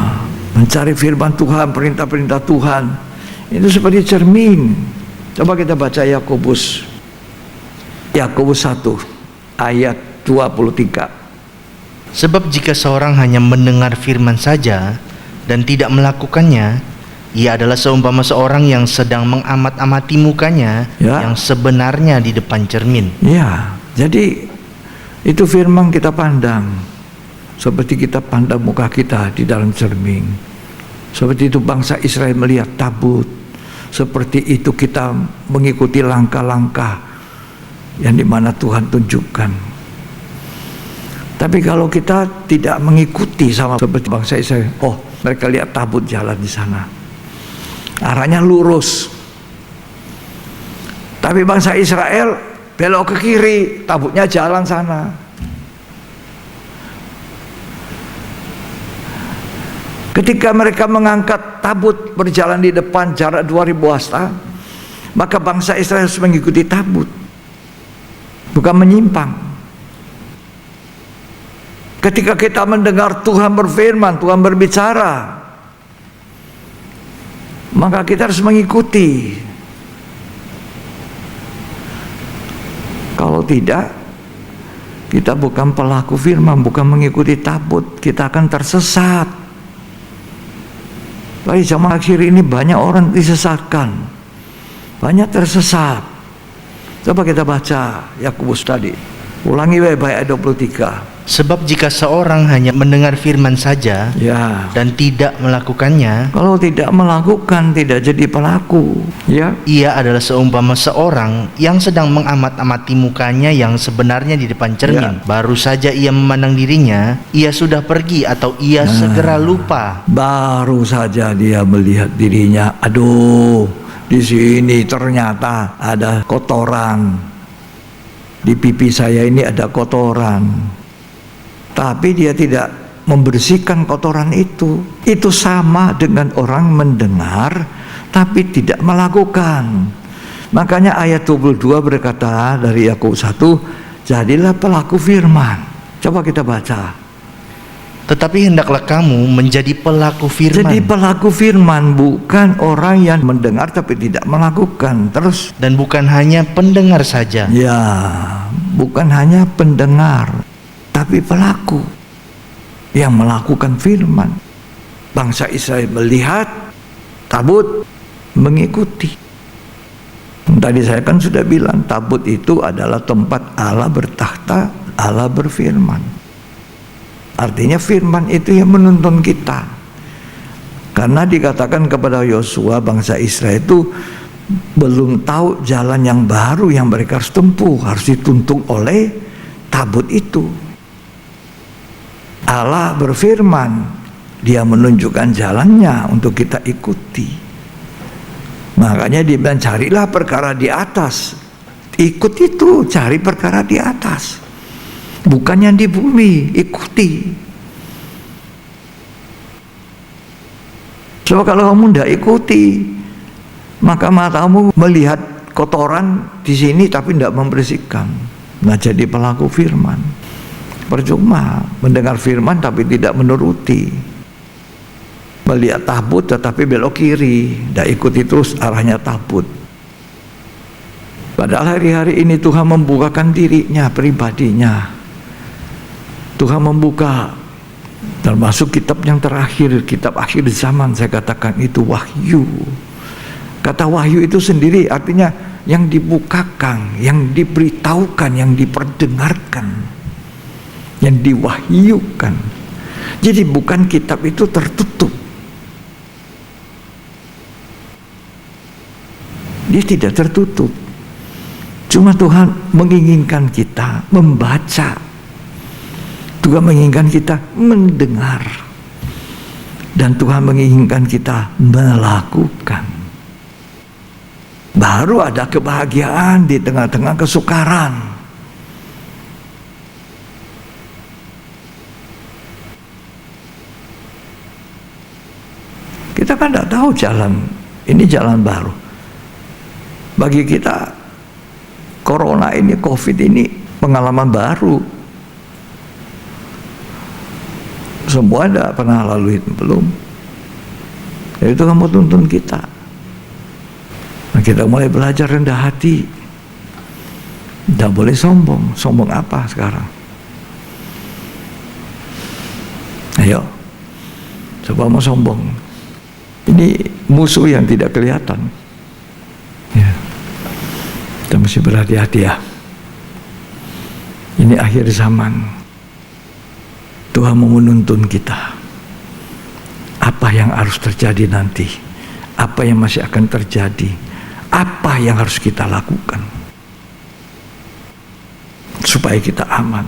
S3: mencari firman Tuhan, perintah-perintah Tuhan. Itu seperti cermin. Coba kita baca Yakobus 1 ayat 23.
S4: Sebab jika seorang hanya mendengar firman saja dan tidak melakukannya, ia adalah seumpama seorang yang sedang mengamat-amati mukanya yang sebenarnya di depan cermin.
S3: Ya, jadi itu firman kita pandang seperti kita pandang muka kita di dalam cermin. Seperti itu bangsa Israel melihat tabut. Seperti itu kita mengikuti langkah-langkah yang dimana Tuhan tunjukkan. Tapi kalau kita tidak mengikuti sama seperti bangsa Israel, mereka lihat tabut jalan di sana, arahnya lurus. Tapi bangsa Israel belok ke kiri, tabutnya jalan sana. Ketika mereka mengangkat tabut berjalan di depan jarak 2000 hasta, maka bangsa Israel harus mengikuti tabut, bukan menyimpang. Ketika kita mendengar Tuhan berfirman, Tuhan berbicara, maka kita harus mengikuti. Kalau tidak, kita bukan pelaku firman, bukan mengikuti tabut, kita akan tersesat. Baik, zaman akhir ini banyak orang disesatkan, banyak tersesat. Coba kita baca Yakobus tadi, ulangi baik-baik ayat 23.
S4: Sebab jika seorang hanya mendengar firman saja dan tidak melakukannya,
S3: kalau tidak melakukan, tidak jadi pelaku,
S4: ia adalah seumpama seorang yang sedang mengamat-amati mukanya yang sebenarnya di depan cermin. Baru saja ia memandang dirinya, ia sudah pergi atau ia segera lupa.
S3: Baru saja dia melihat dirinya, aduh, di sini ternyata ada kotoran, di pipi saya ini ada kotoran. Tapi dia tidak membersihkan kotoran itu. Itu sama dengan orang mendengar tapi tidak melakukan. Makanya ayat 22 berkata dari Yakobus 1, jadilah pelaku firman. Coba kita baca.
S4: Tetapi hendaklah kamu menjadi pelaku firman.
S3: Jadi pelaku firman, bukan orang yang mendengar tapi tidak melakukan. Terus,
S4: dan bukan hanya pendengar saja.
S3: Ya, bukan hanya pendengar, tapi pelaku yang melakukan firman. Bangsa Israel melihat tabut, mengikuti. Tadi saya kan sudah bilang, tabut itu adalah tempat Allah bertakhta, Allah berfirman. Artinya firman itu yang menuntun kita. Karena dikatakan kepada Yosua, bangsa Israel itu belum tahu jalan yang baru yang mereka harus tempuh, harus dituntun oleh tabut itu. Allah berfirman, dia menunjukkan jalannya untuk kita ikuti. Makanya dia bilang, carilah perkara di atas. Ikut itu, cari perkara di atas, bukan yang di bumi, ikuti. Coba kalau kamu tidak ikuti, maka matamu melihat kotoran di sini tapi tidak membersihkan. Nah, jadi pelaku firman. Percuma mendengar firman tapi tidak menuruti, melihat tabut tetapi belok kiri, tidak ikuti terus arahnya tabut. Padahal hari-hari ini Tuhan membukakan dirinya, pribadinya. Tuhan membuka, termasuk kitab yang terakhir, kitab akhir zaman, saya katakan itu wahyu. Kata wahyu itu sendiri artinya yang dibukakan, yang diberitahukan, yang diperdengarkan, yang diwahyukan. Jadi bukan kitab itu tertutup, dia tidak tertutup. Cuma Tuhan menginginkan kita membaca, Tuhan menginginkan kita mendengar, dan Tuhan menginginkan kita melakukan. Baru ada kebahagiaan di tengah-tengah kesukaran. kita kan tidak tahu jalan. Ini jalan baru. Bagi kita, corona ini, COVID ini pengalaman baru. Semua tidak pernah lalui, belum. Jadi itu kamu tuntun kita. Nah, kita mulai belajar rendah hati. Tidak boleh sombong. Sombong apa sekarang? Ayo, coba mau sombong. Ini musuh yang tidak kelihatan. Ya. Kita mesti berhati-hati ya. Ini akhir zaman. Tuhan mau menuntun kita. Apa yang harus terjadi nanti? Apa yang masih akan terjadi? Apa yang harus kita lakukan? Supaya kita aman.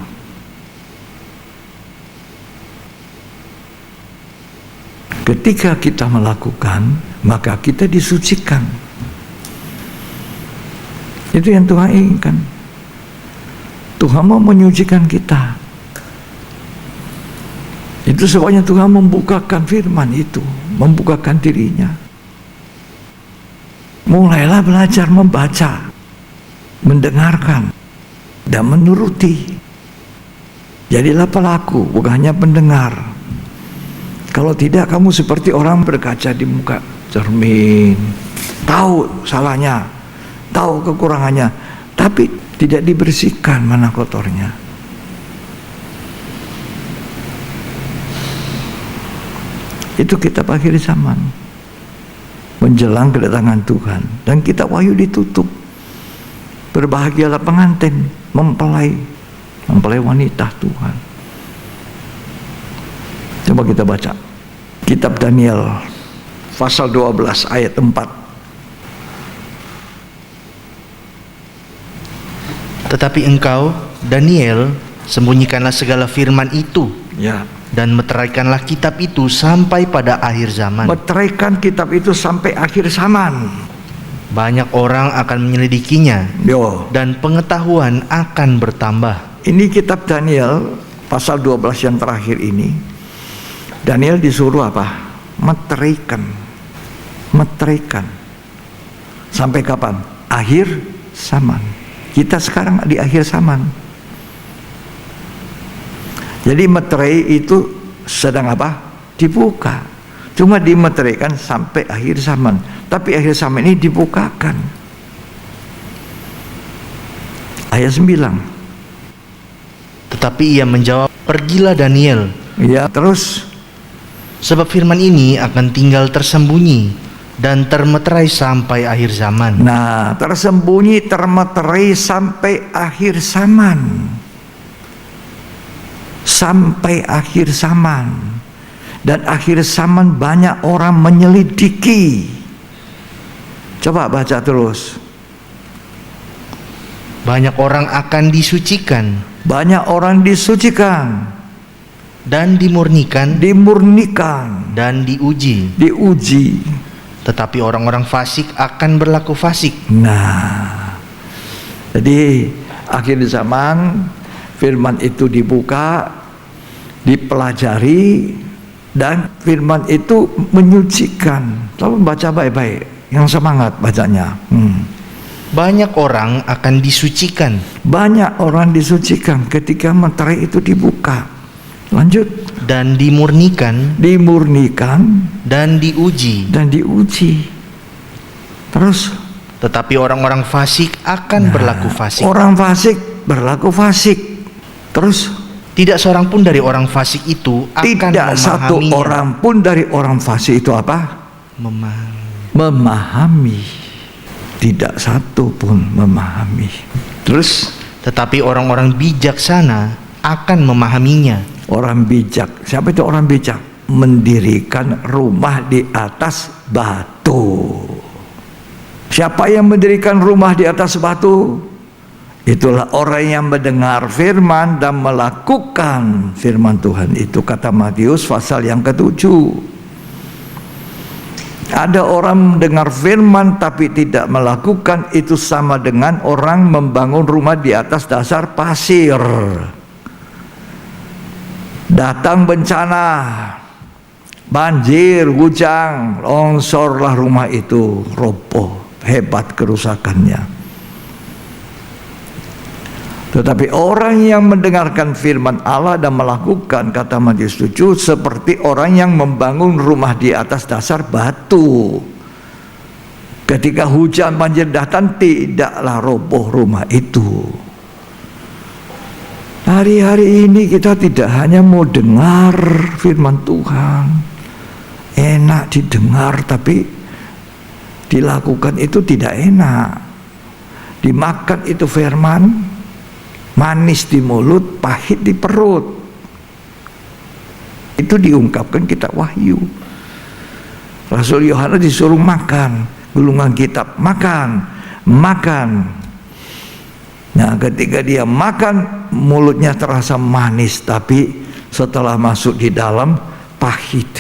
S3: Ketika kita melakukan, maka kita disucikan. Itu yang Tuhan inginkan. Tuhan mau menyucikan kita. Itu sebabnya Tuhan membukakan firman itu, membukakan dirinya. Mulailah belajar membaca, mendengarkan, dan menuruti. Jadilah pelaku, bukan hanya pendengar. Kalau tidak, kamu seperti orang berkaca di muka cermin, tahu salahnya, tahu kekurangannya, tapi tidak dibersihkan mana kotornya. Itu kitab akhir zaman, menjelang kedatangan Tuhan, dan kitab Wahyu ditutup. Berbahagialah pengantin mempelai wanita Tuhan. Coba kita baca kitab Daniel pasal 12 ayat 4.
S4: Tetapi engkau, Daniel, sembunyikanlah segala firman itu,
S3: Ya,
S4: dan meteraikanlah kitab itu sampai pada akhir zaman.
S3: meteraikan kitab itu sampai akhir zaman.
S4: Banyak orang akan menyelidikinya,
S3: Yo,
S4: dan pengetahuan akan bertambah.
S3: ini kitab Daniel pasal 12 yang terakhir ini. Daniel disuruh apa? Meteraikan. Sampai kapan? Akhir zaman. Kita sekarang di akhir zaman. Jadi meterai itu sedang apa? Dibuka. Cuma dimeteraikan sampai akhir zaman. Tapi akhir zaman ini dibukakan. Ayat 9.
S4: Tetapi ia menjawab, pergilah Daniel,
S3: Ya, terus
S4: sebab firman ini akan tinggal tersembunyi dan termeterai sampai akhir zaman.
S3: nah, tersembunyi, termeterai sampai akhir zaman. Sampai akhir zaman. Dan akhir zaman banyak orang menyelidiki. Coba baca terus.
S4: Banyak orang akan disucikan
S3: Banyak orang disucikan,
S4: dan dimurnikan
S3: dimurnikan,
S4: dan diuji.
S3: diuji.
S4: Tetapi orang-orang fasik akan berlaku fasik.
S3: Nah, jadi akhir zaman firman itu dibuka, dipelajari, dan firman itu menyucikan. Coba baca baik-baik, yang semangat bacanya.
S4: Banyak orang akan disucikan
S3: Banyak orang disucikan ketika meterai itu dibuka. Lanjut.
S4: dan dimurnikan
S3: Dimurnikan
S4: dan diuji.
S3: dan diuji. Terus
S4: Tetapi orang-orang fasik akan berlaku fasik.
S3: orang fasik berlaku fasik. Terus
S4: Tidak seorang pun dari orang fasik itu akan
S3: tidak satu
S4: memahaminya.
S3: orang pun dari orang fasik itu apa? Memahami. Tidak satu pun memahami. Terus
S4: Tetapi orang-orang bijaksana akan memahaminya.
S3: orang bijak, siapa itu orang bijak? Mendirikan rumah di atas batu. Siapa yang mendirikan rumah di atas batu? Itulah orang yang mendengar firman dan melakukan firman Tuhan itu, kata Matius pasal yang ke-7. Ada orang mendengar firman tapi tidak melakukan, itu sama dengan orang membangun rumah di atas dasar pasir. Datang bencana, banjir, hujan, longsorlah rumah itu, roboh, hebat kerusakannya. Tetapi orang yang mendengarkan firman Allah dan melakukan, kata Matius 7, seperti orang yang membangun rumah di atas dasar batu. Ketika hujan banjir datang, tidaklah roboh rumah itu. Hari-hari ini kita tidak hanya mau dengar firman Tuhan, enak didengar, tapi dilakukan itu tidak enak. Dimakan itu firman, manis di mulut, pahit di perut. Itu diungkapkan kitab Wahyu. Rasul Yohanes disuruh makan gulungan kitab, makan. Nah, ketika dia makan, mulutnya terasa manis, tapi setelah masuk di dalam pahit.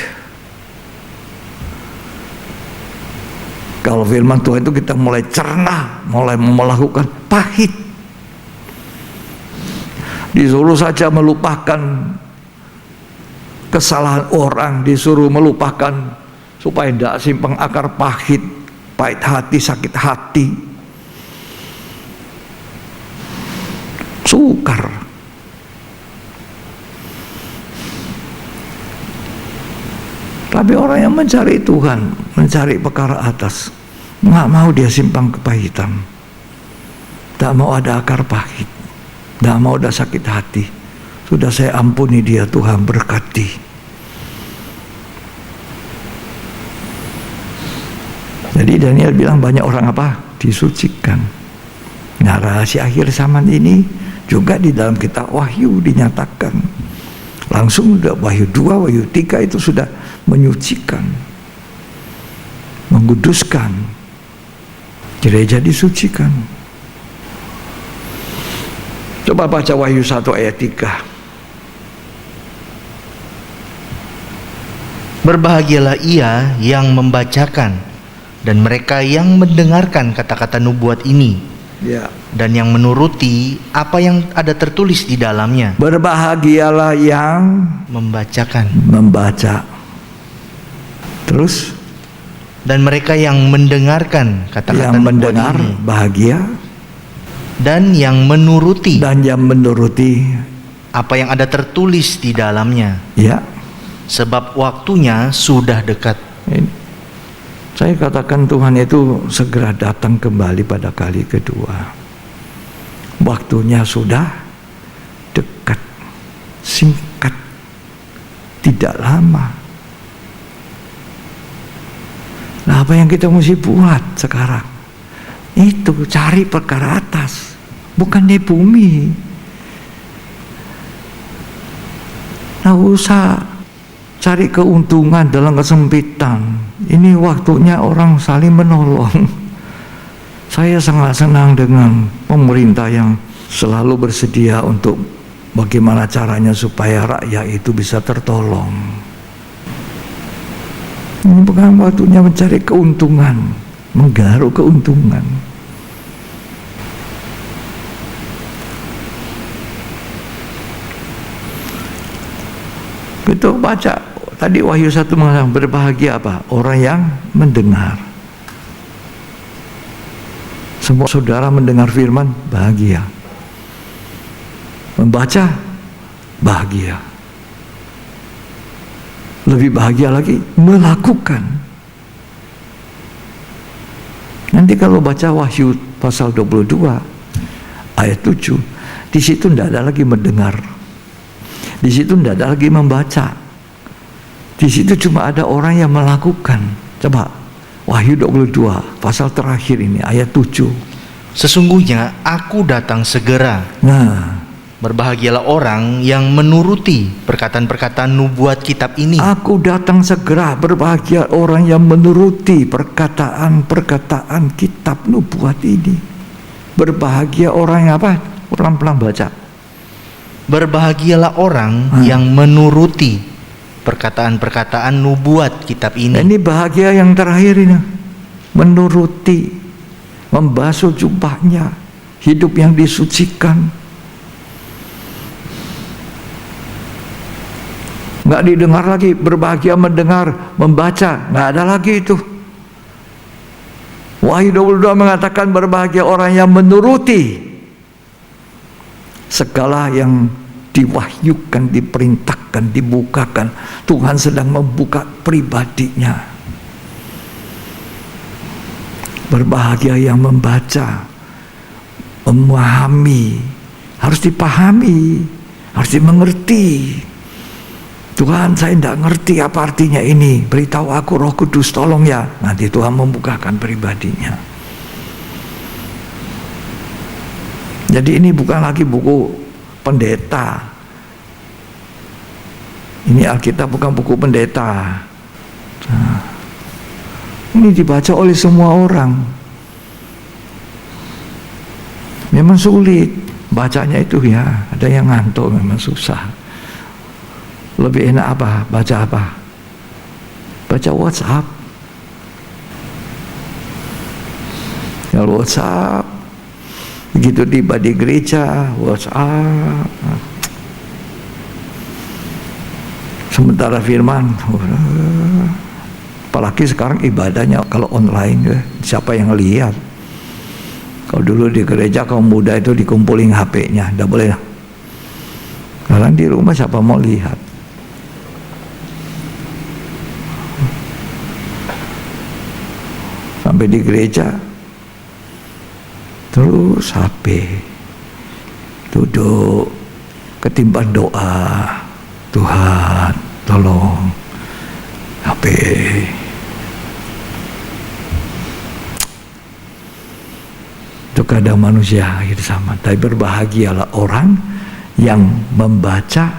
S3: Kalau firman Tuhan itu kita mulai cerna, mulai melakukan, pahit. Disuruh saja melupakan kesalahan orang, disuruh melupakan supaya tidak simpang akar pahit hati, sakit hati, sukar. Tapi orang yang mencari Tuhan, mencari perkara atas, nggak mau dia simpang kepahitan, tak mau ada akar pahit, tidak mau ada sakit hati. Sudah saya ampuni dia, Tuhan berkati. Jadi Daniel bilang banyak orang apa? Disucikan. Nah, rahasia akhir zaman ini juga di dalam kitab Wahyu dinyatakan. Langsung udah Wahyu 2, Wahyu 3 itu sudah menyucikan, menguduskan. Gereja disucikan. Coba baca Wahyu 1 ayat 3.
S4: Berbahagialah ia yang membacakan dan mereka yang mendengarkan kata-kata nubuat ini,
S3: Ya.
S4: dan yang menuruti apa yang ada tertulis di dalamnya.
S3: Berbahagialah yang
S4: Membacakan.
S3: membaca. Terus
S4: Dan mereka yang mendengarkan kata-kata
S3: yang
S4: nubuat
S3: mendengar
S4: ini,
S3: bahagia,
S4: dan yang menuruti
S3: dan yang menuruti,
S4: apa yang ada tertulis di dalamnya,
S3: ya.
S4: sebab waktunya sudah dekat.
S3: Saya katakan Tuhan itu segera datang kembali pada kali kedua. Waktunya sudah dekat, singkat, tidak lama. Nah, apa yang kita mesti buat sekarang? Itu cari perkara atas, bukan di bumi. Nah, usah cari keuntungan dalam kesempitan. Ini waktunya orang saling menolong. Saya sangat senang dengan pemerintah yang selalu bersedia untuk bagaimana caranya supaya rakyat itu bisa tertolong. Ini bukan waktunya mencari keuntungan, menggaruk keuntungan. Kita baca tadi Wahyu 1 mengatakan berbahagia apa? Orang yang mendengar. Semua saudara mendengar firman, bahagia. Membaca, bahagia. Lebih bahagia lagi, melakukan. Nanti kalau baca Wahyu pasal 22 ayat 7, di situ tidak ada lagi mendengar. Di situ tidak ada lagi membaca. Di situ cuma ada orang yang melakukan. Coba Wahyu 22 pasal terakhir ini ayat 7.
S4: Sesungguhnya aku datang segera.
S3: Nah,
S4: Berbahagialah orang yang menuruti perkataan-perkataan nubuat kitab ini.
S3: aku datang segera, berbahagia orang yang menuruti perkataan-perkataan kitab nubuat ini. Berbahagia orang yang apa? Pelan-pelan baca.
S4: Berbahagialah orang yang menuruti perkataan-perkataan nubuat kitab ini.
S3: Ini bahagia yang terakhir ini. Menuruti, membasuh jubahnya, hidup yang disucikan, Nggak didengar lagi. Berbahagia mendengar, membaca, nggak ada lagi itu. Wahyu 22 mengatakan berbahagia orang yang menuruti segala yang diwahyukan, diperintahkan, dibukakan. Tuhan sedang membuka pribadinya. Berbahagia yang membaca, memahami, harus dipahami, harus dimengerti. Tuhan, saya tidak ngerti apa artinya ini, beritahu aku, Roh Kudus tolong ya. Nanti Tuhan membukakan pribadinya. Jadi ini bukan lagi buku pendeta. Ini Alkitab bukan buku pendeta. Nah, ini dibaca oleh semua orang. Memang sulit bacanya itu ya, ada yang ngantuk, memang susah. Lebih enak apa? Baca apa? Baca WhatsApp. Kalau WhatsApp, begitu tiba di gereja, WhatsApp. Sementara firman, apalagi sekarang ibadahnya kalau online, siapa yang lihat? Kalau dulu di gereja kaum muda itu dikumpulin HP-nya, tidak boleh. Sekarang di rumah siapa mau lihat? Sampai di gereja terus HP, duduk ketimbang doa, Tuhan tolong HP. Itu kadang manusia akhir zaman. Tapi berbahagialah orang yang membaca,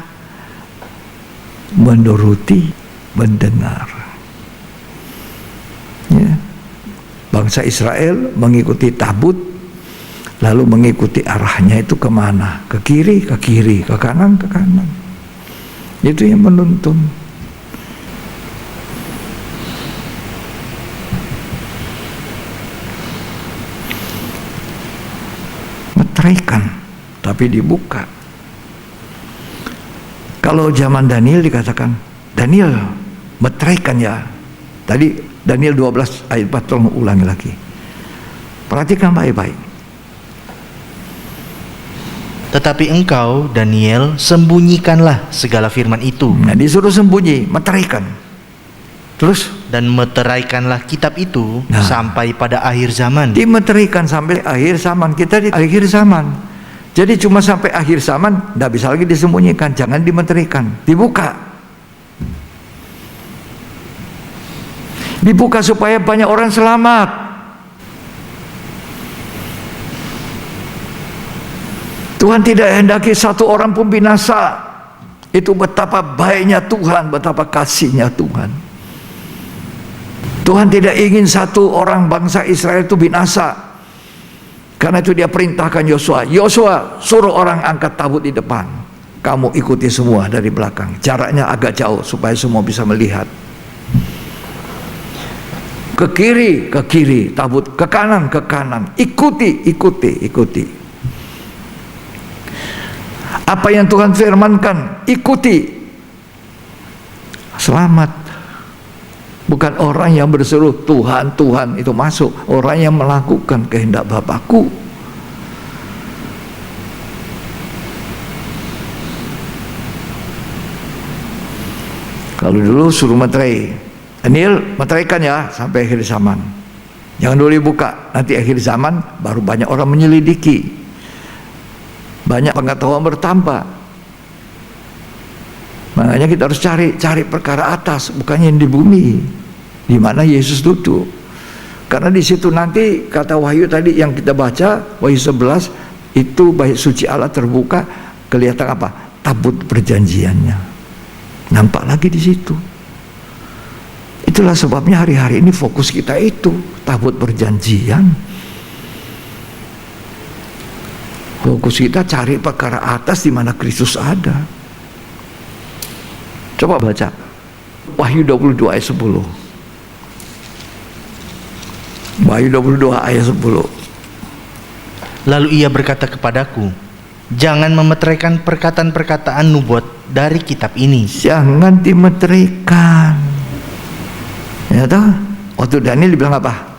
S3: menuruti, mendengar. Ya. Bangsa Israel mengikuti tabut, lalu mengikuti arahnya itu kemana? Ke kiri, ke kanan, ke kanan. Itu yang menuntun. Meteraikan, tapi dibuka. Kalau zaman Daniel dikatakan, Daniel meteraikan ya. Tadi Daniel 12 ayat 4, tolong ulangi lagi. Perhatikan baik-baik.
S4: Tetapi engkau, Daniel, sembunyikanlah segala firman itu.
S3: Nah, disuruh sembunyi, meteraikan. Terus?
S4: Dan meteraikanlah kitab itu sampai pada akhir zaman.
S3: Dimeteraikan sampai akhir zaman. Kita di akhir zaman. Jadi cuma sampai akhir zaman, tidak bisa lagi disembunyikan. Jangan dimeteraikan, dibuka. Dibuka supaya banyak orang selamat. Tuhan tidak hendaki satu orang pun binasa. Itu betapa baiknya Tuhan, betapa kasihnya Tuhan. Tuhan tidak ingin satu orang bangsa Israel itu binasa. Karena itu dia perintahkan Yosua, Yosua suruh orang angkat tabut di depan, kamu ikuti semua dari belakang. Jaraknya agak jauh supaya semua bisa melihat. Ke kiri, tabut ke kanan, ikuti. Apa yang Tuhan firmankan, ikuti. Selamat. Bukan orang yang berseru Tuhan, Tuhan itu masuk. Orang yang melakukan kehendak Bapakku. Kalau dulu suruh materai, Daniel meteraikan ya sampai akhir zaman. Jangan dulu dibuka, nanti akhir zaman baru banyak orang menyelidiki, banyak pengetahuan bertambah. Makanya kita harus cari perkara atas, bukannya yang di bumi, di mana Yesus duduk. Karena di situ nanti kata Wahyu tadi yang kita baca, Wahyu 11 itu bait suci Allah terbuka, kelihatan apa? Tabut perjanjiannya. Nampak lagi di situ. Itulah sebabnya hari-hari ini fokus kita itu tabut perjanjian. Fokus kita cari perkara atas di mana Kristus ada. Coba baca Wahyu 22 ayat 10. Wahyu 22 ayat 10.
S4: Lalu ia berkata kepadaku, Jangan memeteraikan perkataan-perkataan nubuat dari kitab ini.
S3: Jangan dimeteraikan. Ya toh? Waktu Daniel bilang apa?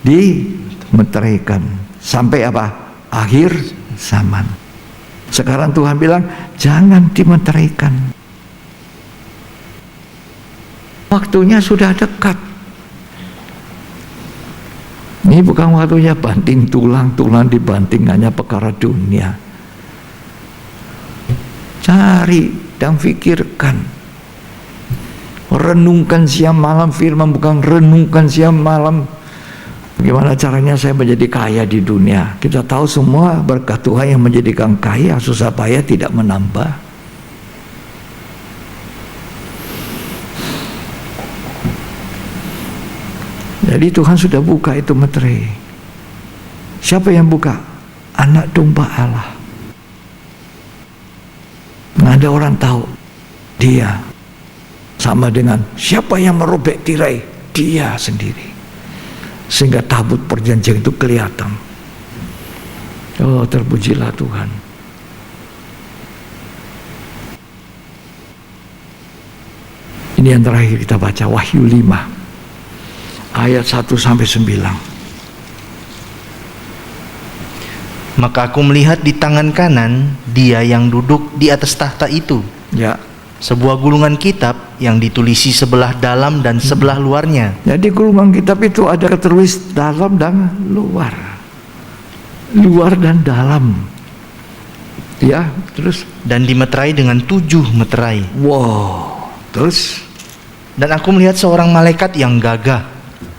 S3: Dimeteraikan sampai apa? Akhir zaman. Sekarang Tuhan bilang jangan dimeteraikan. Waktunya sudah dekat. Ini bukan waktunya banting tulang dibanting hanya perkara dunia. Cari dan pikirkan. Renungkan siang malam firman, bukan renungkan siang malam bagaimana caranya saya menjadi kaya di dunia. Kita tahu semua berkat Tuhan yang menjadikan kaya, susah payah tidak menambah. Jadi Tuhan sudah buka itu meterai. Siapa yang buka? Anak domba Allah. Nggak ada orang tahu. Dia sama dengan siapa yang merobek tirai? Dia sendiri. Sehingga tabut perjanjian itu kelihatan. Oh, terpujilah Tuhan. Ini yang terakhir kita baca, Wahyu 5 ayat 1-9.
S4: Maka aku melihat di tangan kanan dia yang duduk di atas tahta itu.
S3: Ya.
S4: Sebuah gulungan kitab yang ditulisi sebelah dalam dan sebelah luarnya.
S3: Jadi gulungan kitab itu ada tertulis dalam dan luar. Luar dan dalam. Ya, terus.
S4: Dan dimeterai dengan 7 meterai.
S3: Wow. Terus.
S4: Dan aku melihat seorang malaikat yang gagah,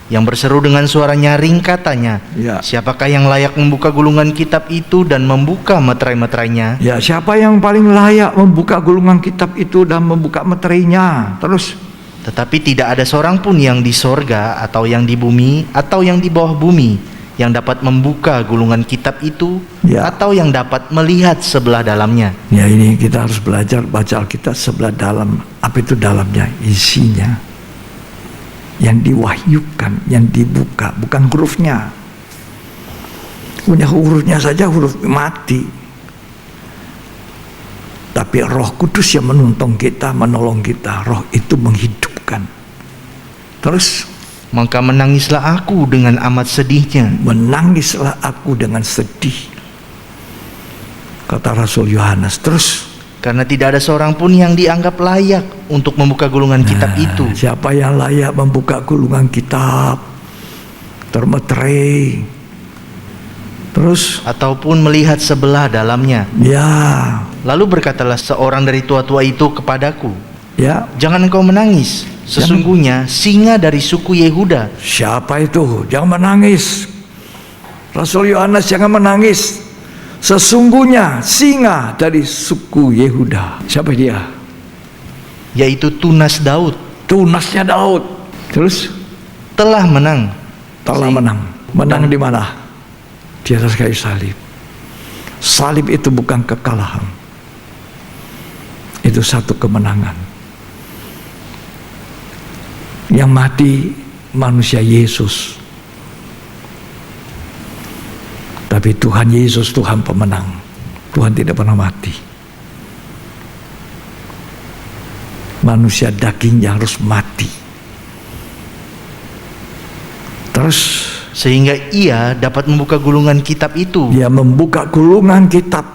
S4: yang berseru dengan suara nyaring, katanya,
S3: ya.
S4: Siapakah yang layak membuka gulungan kitab itu dan membuka meterai-meterainya?
S3: Ya, siapa yang paling layak membuka gulungan kitab itu dan membuka meterainya? Terus.
S4: Tetapi tidak ada seorang pun yang di sorga atau yang di bumi atau yang di bawah bumi yang dapat membuka gulungan kitab itu, ya. Atau yang dapat melihat sebelah dalamnya.
S3: Ya, ini kita harus belajar baca Alkitab sebelah dalam. Apa itu dalamnya? Isinya. Yang diwahyukan, yang dibuka, bukan hurufnya. Punya hurufnya saja huruf mati. Tapi Roh Kudus yang menuntun kita, menolong kita. Roh itu menghidupkan. Terus,
S4: maka menangislah aku dengan amat sedihnya.
S3: Menangislah aku dengan sedih, kata Rasul Yohanes. Terus,
S4: karena tidak ada seorang pun yang dianggap layak untuk membuka gulungan kitab itu.
S3: Siapa yang layak membuka gulungan kitab termeterai? Terus,
S4: ataupun melihat sebelah dalamnya.
S3: Ya.
S4: Lalu berkatalah seorang dari tua-tua itu kepadaku,
S3: ya,
S4: jangan engkau menangis. Sesungguhnya singa dari suku Yehuda.
S3: Siapa itu? Jangan menangis. Rasul Yohanes, jangan menangis. Sesungguhnya singa dari suku Yehuda. Siapa dia?
S4: Yaitu tunas Daud.
S3: Tunasnya Daud. Terus?
S4: Telah menang.
S3: Telah menang. Menang di mana? Di atas kayu salib. Salib itu bukan kekalahan. Itu satu kemenangan. Yang mati manusia Yesus. Tapi Tuhan Yesus, Tuhan pemenang. Tuhan tidak pernah mati. Manusia dagingnya harus mati. Terus,
S4: sehingga ia dapat membuka gulungan kitab itu.
S3: Dia membuka gulungan kitab.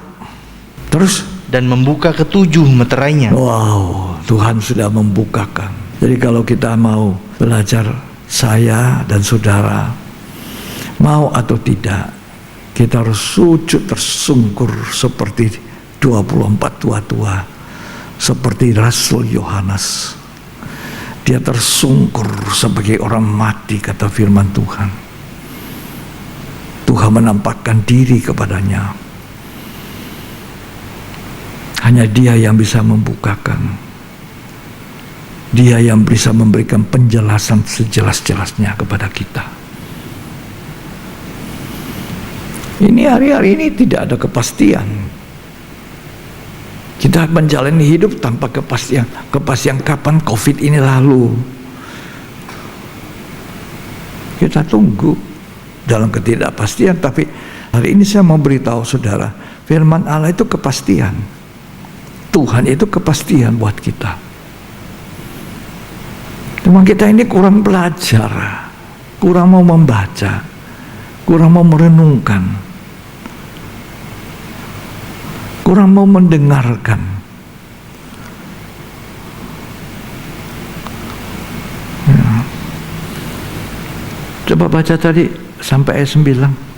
S3: Terus,
S4: dan membuka ke-7 meterainya.
S3: Wow, Tuhan sudah membukakan. Jadi kalau kita mau belajar, saya dan saudara, mau atau tidak, kita harus sujud tersungkur seperti 24 tua-tua, seperti Rasul Yohanes. Dia tersungkur sebagai orang mati, kata firman Tuhan. Tuhan menampakkan diri kepadanya. Hanya Dia yang bisa membukakan. Dia yang bisa memberikan penjelasan sejelas-jelasnya kepada kita. Ini hari-hari ini tidak ada kepastian. Kita menjalani hidup tanpa kepastian. Kepastian kapan COVID ini lalu. Kita tunggu dalam ketidakpastian. Tapi hari ini saya mau beritahu saudara, Firman Allah itu kepastian. Tuhan itu kepastian buat kita. Cuma kita ini kurang belajar, kurang mau membaca, kurang mau merenungkan, kurang mau mendengarkan. Ya. Coba baca tadi sampai ayat 9.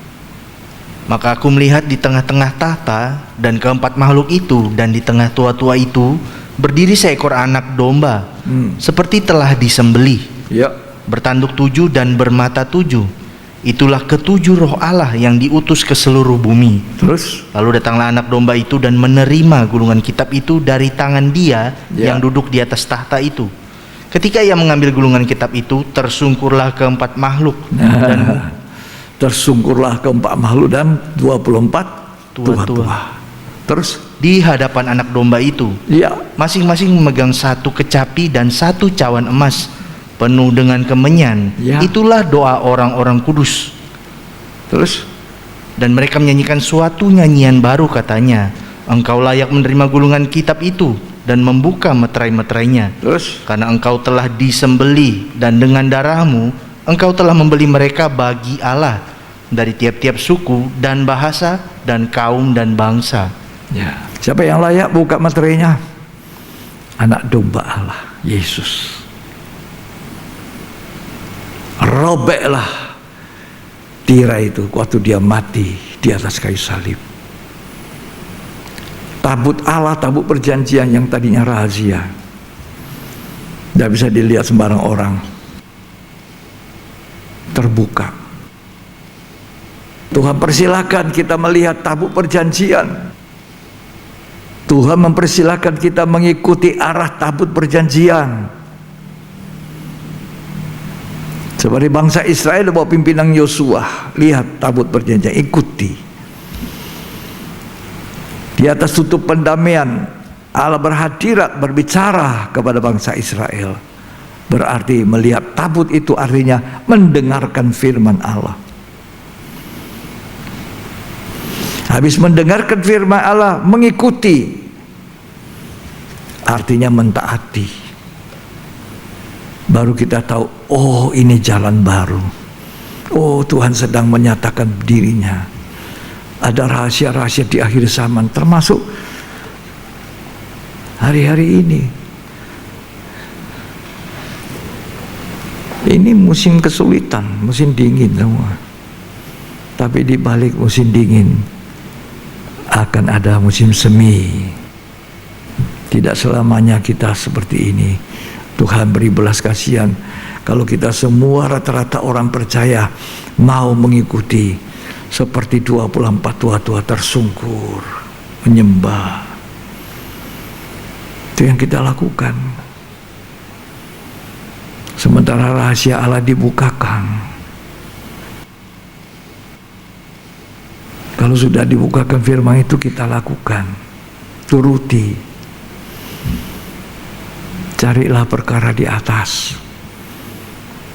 S4: Maka aku melihat di tengah-tengah tahta dan keempat makhluk itu, dan di tengah tua-tua itu berdiri seekor anak domba, seperti telah disembelih,
S3: Ya.
S4: bertanduk 7 dan bermata 7. Itulah ketujuh roh Allah yang diutus ke seluruh bumi.
S3: Terus
S4: Lalu datanglah anak domba itu dan menerima gulungan kitab itu dari tangan dia yang duduk di atas tahta itu. Ketika ia mengambil gulungan kitab itu, tersungkurlah keempat makhluk dan
S3: tersungkurlah keempat makhluk dan 24
S4: tua-tua.
S3: Terus
S4: Di hadapan anak domba itu,
S3: ya,
S4: masing-masing memegang satu kecapi dan satu cawan emas penuh dengan kemenyan.
S3: Ya.
S4: Itulah doa orang-orang kudus.
S3: terus
S4: Dan mereka menyanyikan suatu nyanyian baru, katanya, Engkau layak menerima gulungan kitab itu dan membuka meterai-meterainya,
S3: terus
S4: karena engkau telah disembelih, dan dengan darahmu engkau telah membeli mereka bagi Allah dari tiap-tiap suku dan bahasa dan kaum dan bangsa.
S3: ya, siapa yang layak buka materinya? Anak domba Allah, Yesus. Robeklah tirai itu waktu dia mati di atas kayu salib. Tabut Allah, tabut perjanjian yang tadinya rahasia, tidak bisa dilihat sembarang orang, terbuka. Tuhan persilakan kita melihat tabut perjanjian. Tuhan mempersilahkan kita mengikuti arah tabut perjanjian. Seperti bangsa Israel bawa pimpinan Yosua, lihat tabut perjanjian, ikuti. Di atas tutup pendamaian, Allah berhadirat berbicara kepada bangsa Israel. Berarti melihat tabut itu artinya mendengarkan firman Allah. Habis mendengarkan firman Allah, mengikuti, artinya mentaati. Baru kita tahu, oh ini jalan baru. Oh Tuhan sedang menyatakan dirinya. Ada rahasia-rahasia di akhir zaman, termasuk hari-hari ini. Ini musim kesulitan, musim dingin semua. Tapi di balik musim dingin akan ada musim semi. Tidak selamanya kita seperti ini. Tuhan beri belas kasihan kalau kita semua rata-rata orang percaya mau mengikuti seperti 24 tua-tua tersungkur menyembah. Itu yang kita lakukan. Sementara rahasia Allah dibukakan. Kalau sudah dibukakan firman itu, kita lakukan, turuti. Carilah perkara di atas,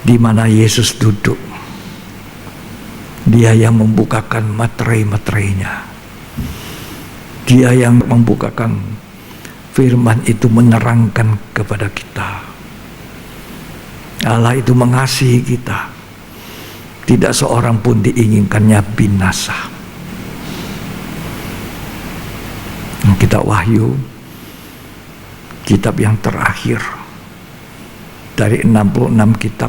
S3: di mana Yesus duduk. Dia yang membukakan materai-materainya. Dia yang membukakan firman itu, menerangkan kepada kita. Allah itu mengasihi kita. Tidak seorang pun diinginkannya binasa. Kitab Wahyu, kitab yang terakhir dari 66 kitab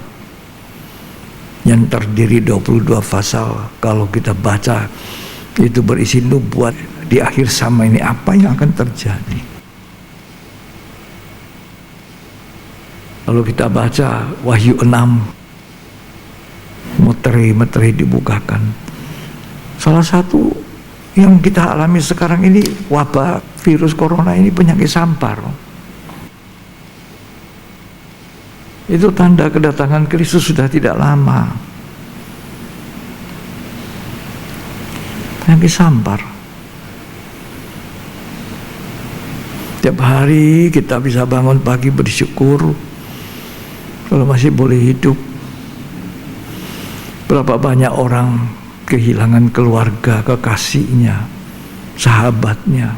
S3: yang terdiri 22 pasal. Kalau kita baca, itu berisi nubuat di akhir zaman ini, apa yang akan terjadi. Kalau kita baca Wahyu 6, materi-materi dibukakan. Salah satu yang kita alami sekarang ini, wabah virus corona ini, penyakit sampar. Itu tanda kedatangan Kristus sudah tidak lama. Penyakit sampar. Tiap hari kita bisa bangun pagi bersyukur kalau masih boleh hidup. Berapa banyak orang kehilangan keluarga, kekasihnya, sahabatnya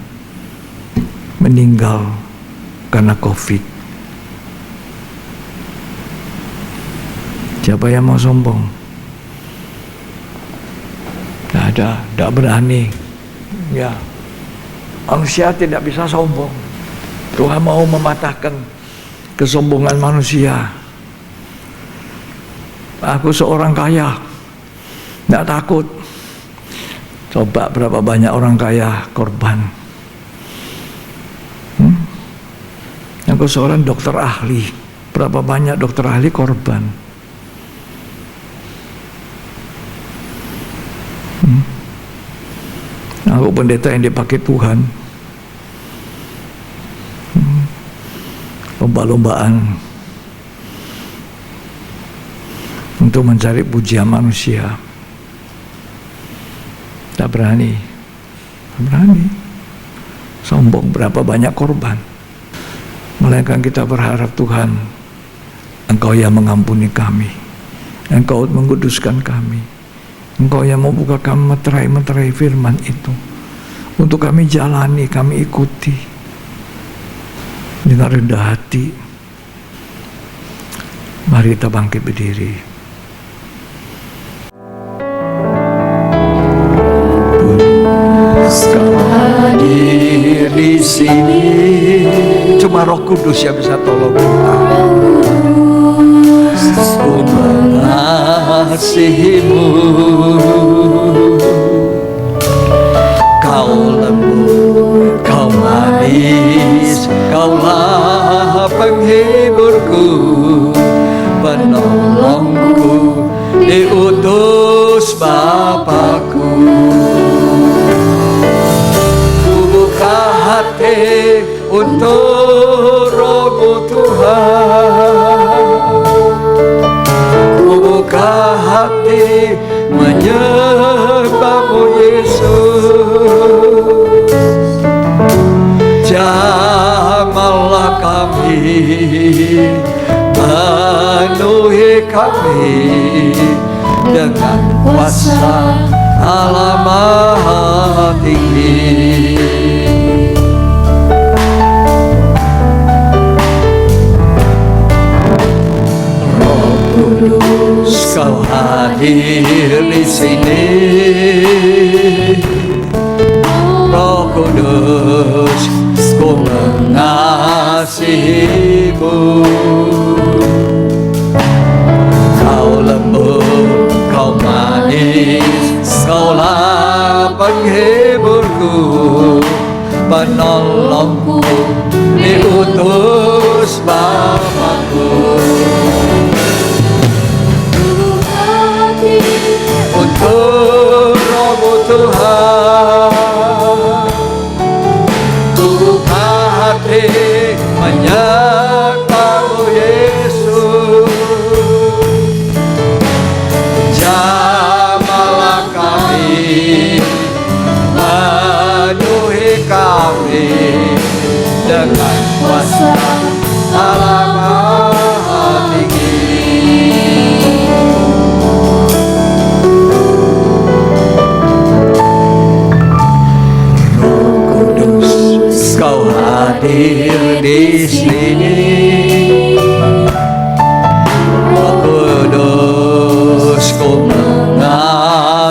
S3: meninggal karena COVID. Siapa yang mau sombong? Tidak ada, tidak berani. Ya, manusia tidak bisa sombong. Tuhan mau mematahkan kesombongan manusia. Aku seorang kaya, tidak takut. Coba berapa banyak orang kaya korban. Aku seorang dokter ahli, berapa banyak dokter ahli korban. Aku pendeta yang dipakai Tuhan. Lomba-lombaan untuk mencari pujian manusia. Tak berani, sombong berapa banyak korban. Melainkan kita berharap, Tuhan, Engkau yang mengampuni kami, Engkau menguduskan kami, Engkau yang membukakan meterai-meterai firman itu untuk kami jalani, kami ikuti dengan rendah hati. Mari kita bangkit berdiri. Kau hadir di sini, cuma Roh Kudus yang bisa tolong kita. Ku mengasihimu, kau lembut, kau manis, kaulah penghiburku, penolongku, diutus Bapakku. Ku buka hati untuk Roh-Mu Tuhan, ku buka hati menyembah-Mu Yesus. Jamahlah kami, penuhi kami dengan kuasa Allah Maha Tinggi. Roh Kudus, Kau hadir di sini. Roh Kudus, ku mengasihimu. Kau lembut, kau manis, kaulah penghiburku, penolongku, diutus Bapakku. Untuk Roh-Mu Tuhan, ku buka hati menyembah-Mu Yesus. Jamahlah kami, penuhi kami dengan kuasa Allah Maha Tinggi. Kau hadir di sini. Roh Kudus, ku mengasihimu.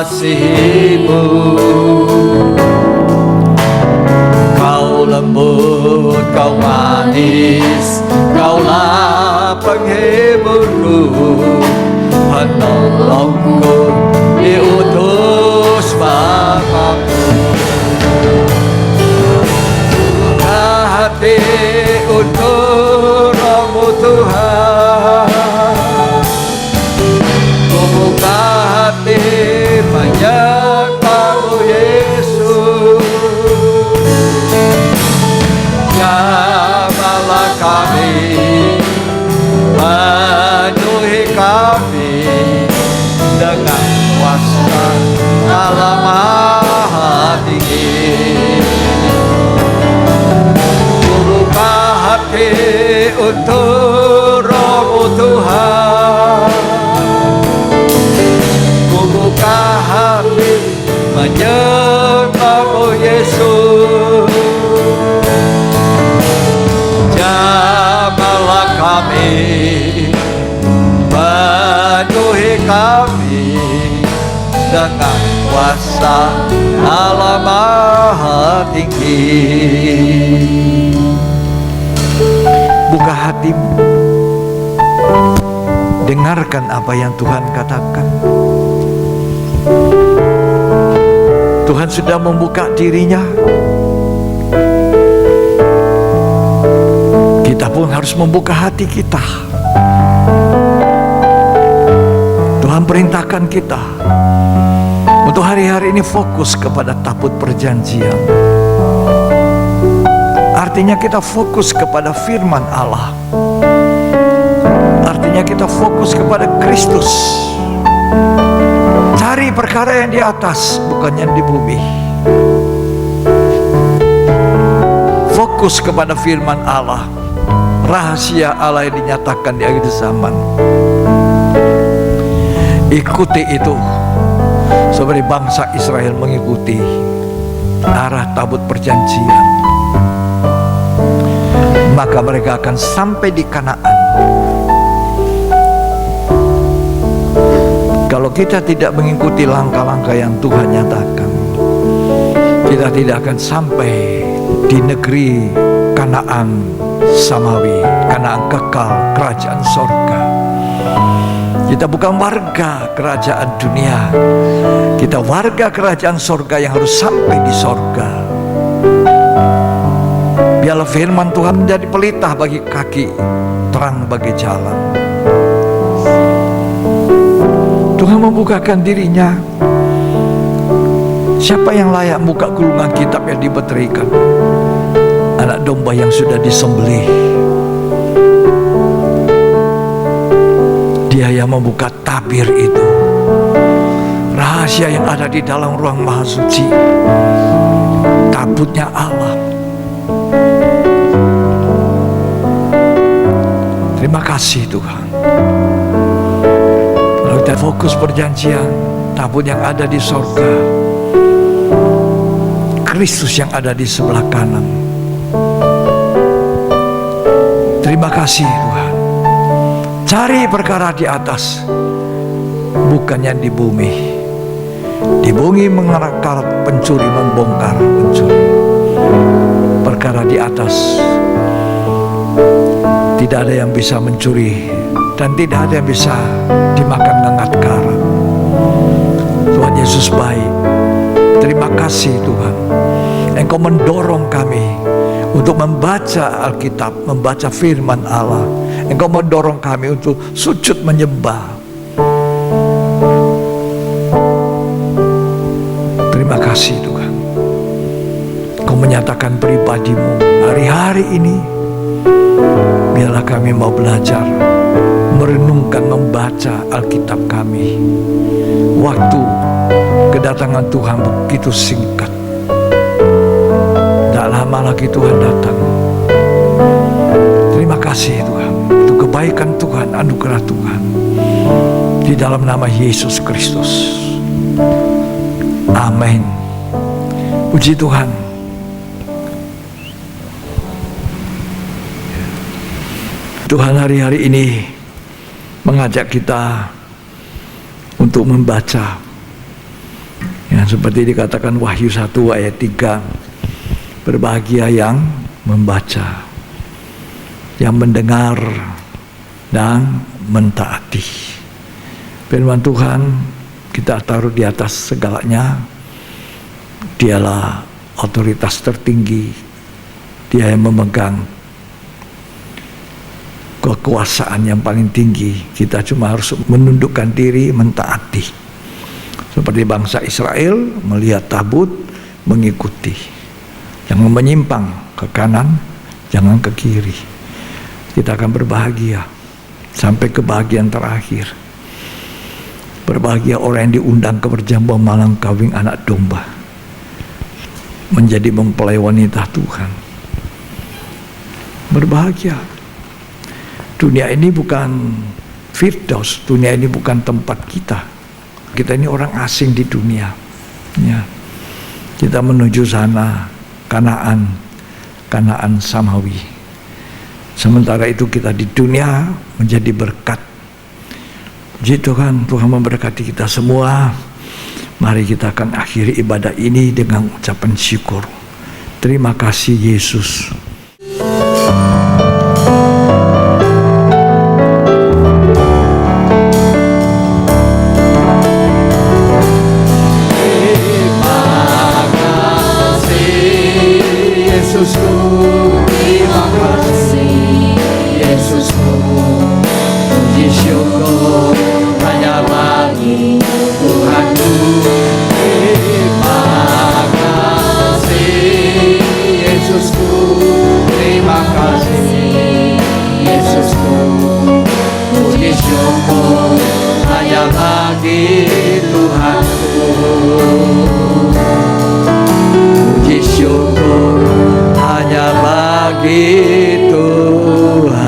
S3: Kau lembut, kau manis, kaulah penghiburku, penolongku, diutus Bapakku. Hati untuk Roh-Mu Tuhan, ku buka hati menyembah-Mu Yesus. Jamahlah kami, penuhi kami dengan menyembahmu Yesus. Jamahlah kami, penuhi kami dengan kuasa Allah Maha Tinggi. Buka hatimu, dengarkan apa yang Tuhan katakan. Tuhan sudah membuka dirinya. Kita pun harus membuka hati kita. Tuhan perintahkan kita untuk hari-hari ini fokus kepada tabut perjanjian. Artinya kita fokus kepada firman Allah. Artinya kita fokus kepada Kristus. Cari perkara yang di atas, bukan yang di bumi. Fokus kepada firman Allah. Rahasia Allah yang dinyatakan di akhir zaman. Ikuti itu, seperti bangsa Israel mengikuti arah tabut perjanjian. Maka mereka akan sampai di Kanaan. Kalau kita tidak mengikuti langkah-langkah yang Tuhan nyatakan, kita tidak akan sampai di negeri Kanaan Samawi, Kanaan kekal, kerajaan sorga. Kita bukan warga kerajaan dunia, kita warga kerajaan sorga yang harus sampai di sorga. Biarlah firman Tuhan menjadi pelita bagi kaki, terang bagi jalan. Tuhan membukakan dirinya. Siapa yang layak buka gulungan kitab yang dibeterikan? Anak domba yang sudah disembelih. Dia yang membuka tabir itu. Rahasia yang ada di dalam ruang maha suci. Tabutnya Allah. Terima kasih Tuhan. Kalau kita fokus perjanjian, tabut yang ada di sorga, Kristus yang ada di sebelah kanan. Terima kasih Tuhan. Cari perkara di atas, bukan yang di bumi. Di bumi mengerakar pencuri, membongkar pencuri. Perkara di atas, tidak ada yang bisa mencuri dan tidak ada yang bisa dimakan ngengat garam. Tuhan Yesus baik. Terima kasih Tuhan. Engkau mendorong kami untuk membaca Alkitab, membaca firman Allah. Engkau mendorong kami untuk sujud menyembah. Terima kasih Tuhan. Engkau menyatakan pribadimu hari-hari ini. Biarlah kami mau belajar, merenungkan, membaca Alkitab kami. Waktu kedatangan Tuhan begitu singkat. Tak lama lagi Tuhan datang. Terima kasih Tuhan, itu kebaikan Tuhan, anugerah Tuhan. Di dalam nama Yesus Kristus. Amin. Puji Tuhan. Tuhan hari-hari ini mengajak kita untuk membaca. Ya, seperti dikatakan Wahyu 1 ayat 3. Berbahagia yang membaca, yang mendengar dan mentaati. Firman Tuhan kita taruh di atas segalanya. Dialah otoritas tertinggi. Dia yang memegang kekuasaan yang paling tinggi. Kita cuma harus menundukkan diri, mentaati. Seperti bangsa Israel melihat tabut, mengikuti. Jangan menyimpang ke kanan, jangan ke kiri. Kita akan berbahagia sampai ke bagian terakhir. Berbahagia orang yang diundang ke perjamuan malam kawin anak domba, menjadi mempelai wanita Tuhan. Berbahagia. Dunia ini bukan Firdaus, dunia ini bukan tempat kita. Kita ini orang asing di dunia. Ya. Kita menuju sana, Kanaan, Kanaan Samawi. Sementara itu kita di dunia menjadi berkat. Puji Tuhan, Tuhan memberkati kita semua. Mari kita akan akhiri ibadah ini dengan ucapan syukur. Terima kasih Yesus. Yesusku, terima kasih Yesusku, puji syukur hanya bagi Tuhanku. Terima kasih Yesusku, terima kasih Yesusku, puji syukur hanya bagi Tuhanku. Puji syukur hanya bagi Tuhanku.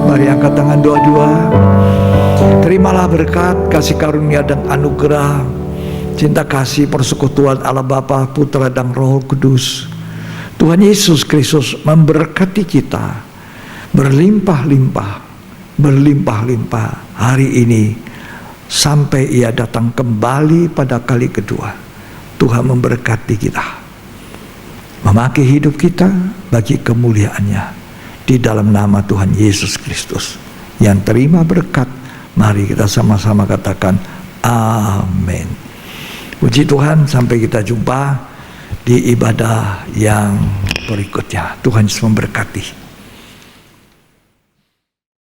S3: Mari angkat tangan doa-doa. Terimalah berkat, kasih karunia dan anugerah, cinta kasih persekutuan Allah Bapa, Putra dan Roh Kudus. Tuhan Yesus Kristus memberkati kita berlimpah-limpah, berlimpah-limpah hari ini sampai Ia datang kembali pada kali kedua. Tuhan memberkati kita, memakai hidup kita bagi kemuliaan-Nya di dalam nama Tuhan Yesus Kristus. Yang terima berkat, mari kita sama-sama katakan amin. Puji Tuhan, sampai kita jumpa di ibadah yang berikutnya. Tuhan Yesus memberkati.